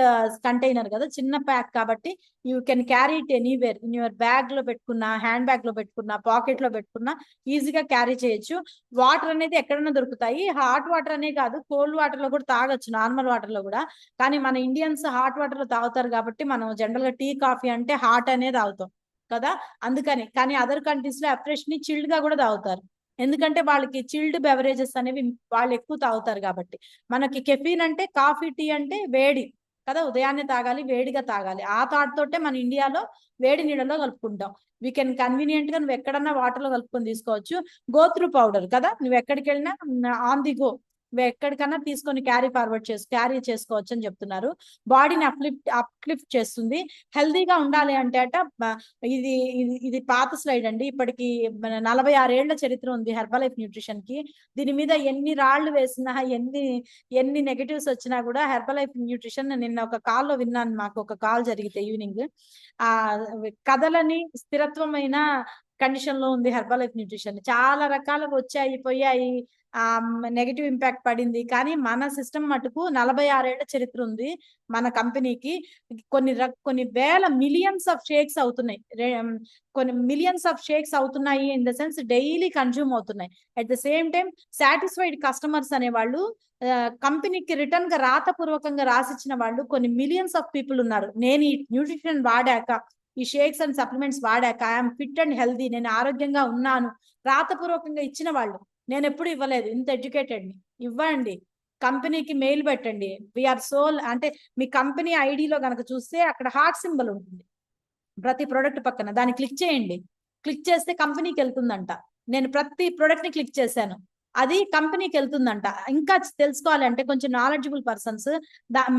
కంటైనర్ కదా, చిన్న ప్యాక్ కాబట్టి you can carry it anywhere, in your bag లో పెట్టుకున్నా, హ్యాండ్ బ్యాగ్ లో పెట్టుకున్నా, పాకెట్ లో పెట్టుకున్నా ఈజీగా క్యారీ చేయొచ్చు. వాటర్ అనేది ఎక్కడైనా దొరుకుతాయి. హాట్ వాటర్ అనే కాదు, కోల్డ్ వాటర్ లో కూడా తాగొచ్చు, నార్మల్ వాటర్ లో కూడా. కానీ మన ఇండియన్స్ హాట్ వాటర్ లో తాగుతారు కాబట్టి మనం జనరల్ గా టీ, కాఫీ అంటే హాట్ అనే తాగుతాం కదా. అందుకని కానీ అదర్ కంట్రీస్ లో అఫ్రెష్ ని చిల్డ్ గా కూడా తాగుతారు. ఎందుకంటే వాళ్ళకి చిల్డ్ బెవరేజెస్ అనేవి వాళ్ళు ఎక్కువ తాగుతారు కాబట్టి. మనకి కెఫీన్ అంటే, కాఫీ, టీ అంటే వేడి కదా, ఉదయాన్నే తాగాలి, వేడిగా తాగాలి. ఆ థాట్ తోటే మన ఇండియాలో వేడి నీళ్ళలో కలుపుకుంటాం. వీ కెన్ కన్వీనియంట్ గా నువ్వు ఎక్కడన్నా వాటర్ లో కలుపుకొని తీసుకోవచ్చు. గోత్రూ పౌడర్ కదా, నువ్వు ఎక్కడికి వెళ్ళినా ఆన్ ది గో ఎక్కడికన్నా తీసుకొని క్యారీ చేసుకోవచ్చు అని చెప్తున్నారు. బాడీని అప్లిఫ్ట్ చేస్తుంది. హెల్దీగా ఉండాలి అంటే ఇది ఇది పాత స్లైడ్ అండి. ఇప్పటికి 46 ఏళ్ల చరిత్ర ఉంది హెర్బల్ లైఫ్ న్యూట్రిషన్ కి. దీని మీద ఎన్ని రాళ్లు వేసినా, ఎన్ని నెగటివ్స్ వచ్చినా కూడా హెర్బల్ లైఫ్ న్యూట్రిషన్, నిన్న ఒక కాల్లో విన్నాను, మాకు ఒక కాల్ జరిగితే ఈవినింగ్, ఆ కథలని స్థిరత్వమైన కండిషన్ లో ఉంది హెర్బల్ లైఫ్ న్యూట్రిషన్. చాలా రకాలుగా వచ్చాయి పోయాయి, నెగటివ్ ఇంపాక్ట్ పడింది. కానీ మన సిస్టమ్ మటుకు 46 ఏళ్ల చరిత్ర ఉంది మన కంపెనీకి. కొన్ని వేల మిలియన్స్ ఆఫ్ షేక్స్ అవుతున్నాయి, కొన్ని మిలియన్స్ ఆఫ్ షేక్స్ అవుతున్నాయి in the sense daily consume అవుతున్నాయి. At the same time satisfied customers అనేవాళ్ళు కంపెనీకి రిటర్న్ గా రాతపూర్వకంగా రాసిచ్చిన వాళ్ళు కొన్ని మిలియన్స్ ఆఫ్ పీపుల్ ఉన్నారు. నేను ఈ న్యూట్రిషన్ వాడాక, ఈ షేక్స్ అండ్ సప్లిమెంట్స్ వాడాక ఐఎమ్ ఫిట్ అండ్ హెల్దీ, నేను ఆరోగ్యంగా ఉన్నాను రాతపూర్వకంగా ఇచ్చిన వాళ్ళు. నేను ఎప్పుడు ఇవ్వలేదు. ఇంత ఎడ్యుకేటెడ్ ని ఇవ్వండి, కంపెనీకి మెయిల్ పెట్టండి. వీఆర్ సోల్ అంటే మీ కంపెనీ ఐడిలో కనుక చూస్తే అక్కడ హార్ట్ సింబల్ ఉంటుంది ప్రతి ప్రోడక్ట్ పక్కన, దాన్ని క్లిక్ చేయండి. క్లిక్ చేస్తే కంపెనీకి వెళ్తుందంట. నేను ప్రతి ప్రోడక్ట్ ని క్లిక్ చేశాను, అది కంపెనీకి వెళ్తుందంట. ఇంకా తెలుసుకోవాలంటే కొంచెం knowledgeable persons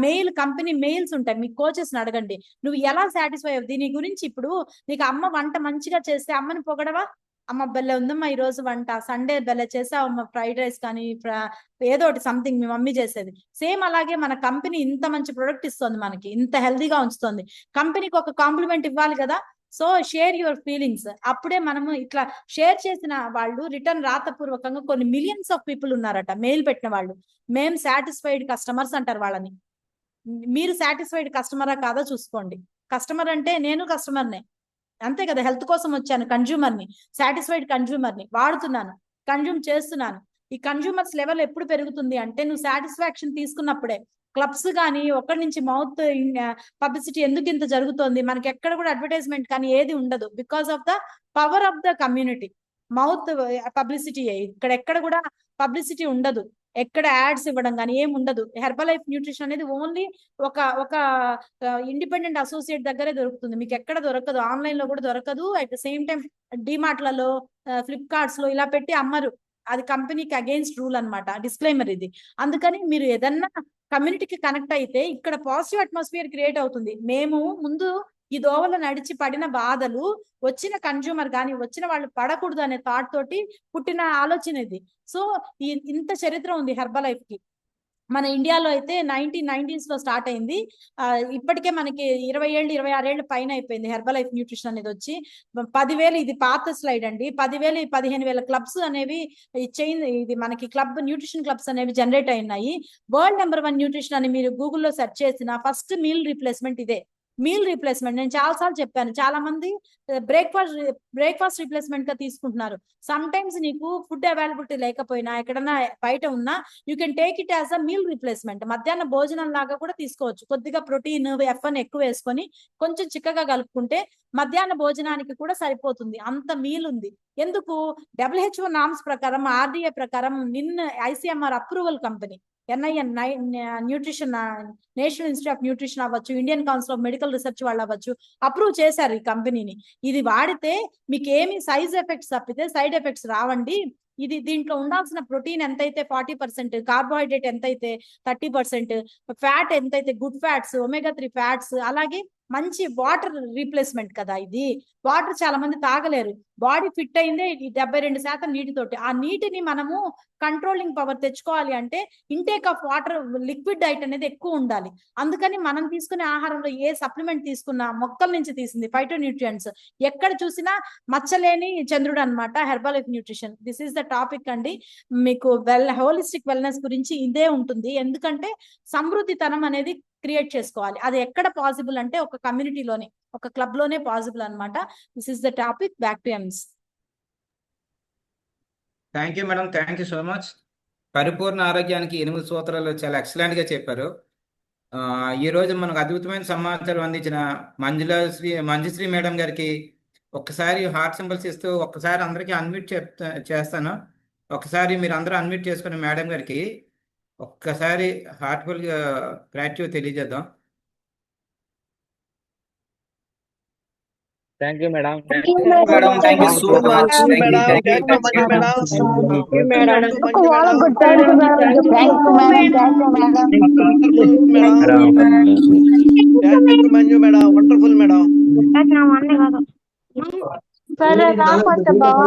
mail, company mails ఉంటాయి, మీ కోచెస్ ని అడగండి నువ్వు ఎలా సాటిస్ఫై అవ్వు దీని గురించి. ఇప్పుడు నీకు అమ్మ వంట మంచిగా చేస్తే అమ్మని పొగడవా? అమ్మ బెల్లె ఉందమ్మా ఈ రోజు వంట, సండే బెల్లె చేసావమ్మ, ఫ్రైడ్ రైస్ కానీ ఏదో ఒకటి సంథింగ్ మీ మమ్మీ చేసేది. సేమ్ అలాగే మన కంపెనీ ఇంత మంచి ప్రొడక్ట్ ఇస్తుంది, మనకి ఇంత హెల్దీగా ఉంచుతుంది, కంపెనీకి ఒక కాంప్లిమెంట్ ఇవ్వాలి కదా. So share your feelings. అప్పుడే మనము ఇట్లా షేర్ చేసిన వాళ్ళు రిటర్న్ రాతపూర్వకంగా కొన్ని మిలియన్స్ ఆఫ్ పీపుల్ ఉన్నారట మెయిల్ పెట్టిన వాళ్ళు. మేము సాటిస్ఫైడ్ కస్టమర్స్ అంటారు వాళ్ళని. మీరు సాటిస్ఫైడ్ కస్టమరా కాదా చూసుకోండి. కస్టమర్ అంటే నేను కస్టమర్నే, అంతే కదా, హెల్త్ కోసం వచ్చాను, కన్జ్యూమర్ని, సాటిస్ఫైడ్ కన్జ్యూమర్ని, వాడుతున్నాను, కన్జ్యూమ్ చేస్తున్నాను. ఈ కన్జ్యూమర్స్ లెవెల్ ఎప్పుడు పెరుగుతుంది అంటే నువ్వు సాటిస్ఫాక్షన్ తీసుకున్నప్పుడే. క్లబ్స్ కానీ ఒకరి నుంచి మౌత్ పబ్లిసిటీ ఎందుకు ఇంత జరుగుతోంది, మనకి ఎక్కడ కూడా అడ్వర్టైజ్మెంట్ కానీ ఏది ఉండదు, because of the power of the community. Mouth publicity, ఇక్కడ ఎక్కడ కూడా పబ్లిసిటీ ఉండదు, ఎక్కడ యాడ్స్ ఇవ్వడం కానీ ఏమి ఉండదు. హెర్బల్ లైఫ్ న్యూట్రిషన్ అనేది ఓన్లీ ఒక ఒక ఇండిపెండెంట్ అసోసియేట్ దగ్గరే దొరుకుతుంది, మీకు ఎక్కడ దొరకదు, ఆన్లైన్ లో కూడా దొరకదు. అట్ ద సేమ్ టైం డిమార్ట్లలో, ఫ్లిప్కార్ట్స్ లో ఇలా పెట్టి అమ్మరు, అది కంపెనీకి అగెయిన్స్ట్ రూల్ అన్నమాట, డిస్క్లైమర్ ఇది. అందుకని మీరు ఏదన్నా కమ్యూనిటీకి కనెక్ట్ అయితే ఇక్కడ పాజిటివ్ అట్మాస్ఫియర్ క్రియేట్ అవుతుంది. మేము ముందు ఈ దోవలో నడిచి పడిన బాధలు వచ్చిన కన్జ్యూమర్ కానీ వచ్చిన వాళ్ళు పడకూడదు అనే థాట్ తోటి పుట్టిన ఆలోచన ఇది. సో ఇంత చరిత్ర ఉంది హెర్బల్ లైఫ్ కి. మన ఇండియాలో అయితే 1990s లో స్టార్ట్ అయింది. ఇప్పటికే మనకి 20 ఏళ్ళు 26 ఏళ్ళు పైన అయిపోయింది హెర్బల్ లైఫ్ న్యూట్రిషన్ అనేది వచ్చి. 10,000, ఇది పాత స్లైడ్ అండి, 10,000 15,000 క్లబ్స్ అనేవి ఇది మనకి క్లబ్, న్యూట్రిషన్ క్లబ్స్ అనేవి జనరేట్ అయినాయి. వరల్డ్ నెంబర్ 1 న్యూట్రిషన్ అని మీరు గూగుల్లో సెర్చ్ చేసిన ఫస్ట్ మీల్ రీప్లేస్మెంట్ ఇదే. మీల్ రీప్లేస్మెంట్ నేను చాలా సార్లు చెప్పాను, చాలా మంది బ్రేక్ఫాస్ట్ రీప్లేస్మెంట్ గా తీసుకుంటున్నారు. సమ్ టైమ్స్ నీకు ఫుడ్ అవైలబిలిటీ లేకపోయినా ఎక్కడన్నా బయట ఉన్నా you can take it as a meal replacement. మధ్యాహ్న భోజనం లాగా కూడా తీసుకోవచ్చు. కొద్దిగా ప్రోటీన్ ఎఫ్ఎన్ ఎక్కువ వేసుకొని కొంచెం చిక్కగా కలుపుకుంటే మధ్యాహ్న భోజనానికి కూడా సరిపోతుంది, అంత మీల్ ఉంది. ఎందుకు? WHO నామ్స్ ప్రకారం, RDA ప్రకారం, ICMR approval company, NIN nutrition, national institute of nutrition అవ్వచ్చు, Indian council of medical research వాళ్ళు అవ్వచ్చు, అప్రూవ్ చేశారు ఈ కంపెనీని. ఇది వాడితే మీకు ఏమి సైజ్ ఎఫెక్ట్స్ తప్పితే సైడ్ ఎఫెక్ట్స్ రావండి. ఇది దీంట్లో ఉండాల్సిన ప్రోటీన్ ఎంతైతే 40%, కార్బోహైడ్రేట్ ఎంతైతే 30%, ఫ్యాట్ ఎంతైతే గుడ్ ఫ్యాట్స్, ఒమేగా 3 ఫ్యాట్స్, అలాగే మంచి వాటర్ రీప్లేస్మెంట్ కదా ఇది. వాటర్ చాలా మంది తాగలేరు, బాడీ ఫిట్ అయిందే 72% నీటితోటి. ఆ నీటిని మనము కంట్రోలింగ్ పవర్ తెచ్చుకోవాలి అంటే intake of water, liquid diet అనేది ఎక్కువ ఉండాలి. అందుకని మనం తీసుకునే ఆహారంలో ఏ సప్లిమెంట్ తీసుకున్నా మొక్కల నుంచి తీసింది, ఫైటో న్యూట్రియంట్స్. ఎక్కడ చూసినా మచ్చలేని చంద్రుడు అన్నమాట herbal life nutrition. This is the topic అండి. మీకు హోలిస్టిక్ వెల్నెస్ గురించి ఇదే ఉంటుంది. ఎందుకంటే సమృద్ధితనం అనేది క్రియేట్ చేసుకోవాలి. అది ఎక్కడ పాసిబుల్ అంటే ఒక కమ్యూనిటీలోనే, ఒక క్లబ్ లోనే పాసిబుల్ అన్నమాట. This is the topic. Back to aims. Thank you madam, thank you so much. పరిపూర్ణ ఆరోగ్యానికి 8 సూత్రాలు చాలా ఎక్సలెంట్ గా చెప్పారు. ఈ రోజు మనకు అద్భుతమైన సమాచారం అందించిన మంజుశ్రీ మేడం గారికి ఒక్కసారి హార్ట్ సింబల్స్ ఇస్తూ ఒక్కసారి అందరికీ అన్మ్యూట్ చేస్తాను. ఒకసారి మీరు అందరూ అన్మ్యూట్ చేసుకుని మేడం గారికి ఒక్కసారి హార్ట్ఫుల్ గ్రాటిట్యూడ్ తెలియజేద్దాం. Thank you, madam. Thank you, madam. Thank you so much. Thank you, madam. Thank you, Thank you, madam. Thank you, madam. Thank you, madam. Thank you, madam. Thank you, madam. Thank you, Manju, madam. Wonderful, madam. సరే రాకపోతే బావా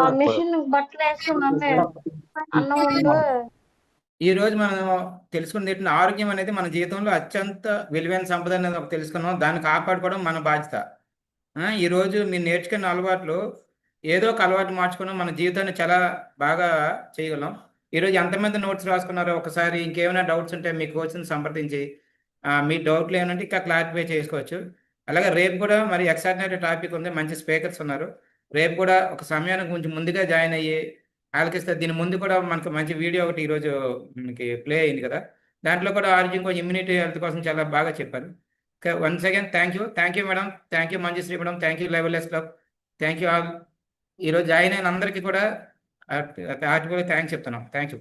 ఆ machine బట్టలు వేసుకున్నామే అన్నం ఉండు. ఈ రోజు మనం తెలుసుకున్నది ఏంటంటే ఆరోగ్యం అనేది మన జీవితంలో అత్యంత విలువైన సంపద అనేది ఒకటి తెలుసుకున్నాం. దాన్ని కాపాడుకోవడం మన బాధ్యత. ఈరోజు మీరు నేర్చుకున్న అలవాట్లు ఏదో ఒక అలవాటు మార్చుకుని మన జీవితాన్ని చాలా బాగా చేయగలం. ఈరోజు ఎంతమంది నోట్స్ రాసుకున్నారో ఒకసారి ఇంకేమైనా డౌట్స్ ఉంటే మీ కోచ్ని సంప్రదించి మీ డౌట్లు ఏమంటే ఇంకా క్లారిఫై చేసుకోవచ్చు. అలాగే రేపు కూడా మరి ఎక్స్ట్రాడినరీ టాపిక్ ఉంది, మంచి స్పీకర్స్ ఉన్నారు. రేపు కూడా ఒక సమయానికి కొంచెం ముందుగా జాయిన్ అయ్యి ఆలకిస్తే దీని ముందు కూడా మనకు మంచి వీడియో ఒకటి ఈరోజు మనకి ప్లే అయింది కదా, దాంట్లో కూడా ఆరోగ్యం కొంచెం ఇమ్యూనిటీ హెల్త్ కోసం చాలా బాగా చెప్పారు. Once again thank you madam, thank you Manjushree madam, thank you లెవెల్లెస్ క్లబ్, థ్యాంక్ యూ ఆల్. ఈరోజు జాయిన్ అయిన అందరికీ కూడా థ్యాంక్స్ చెప్తున్నాం. Thank you.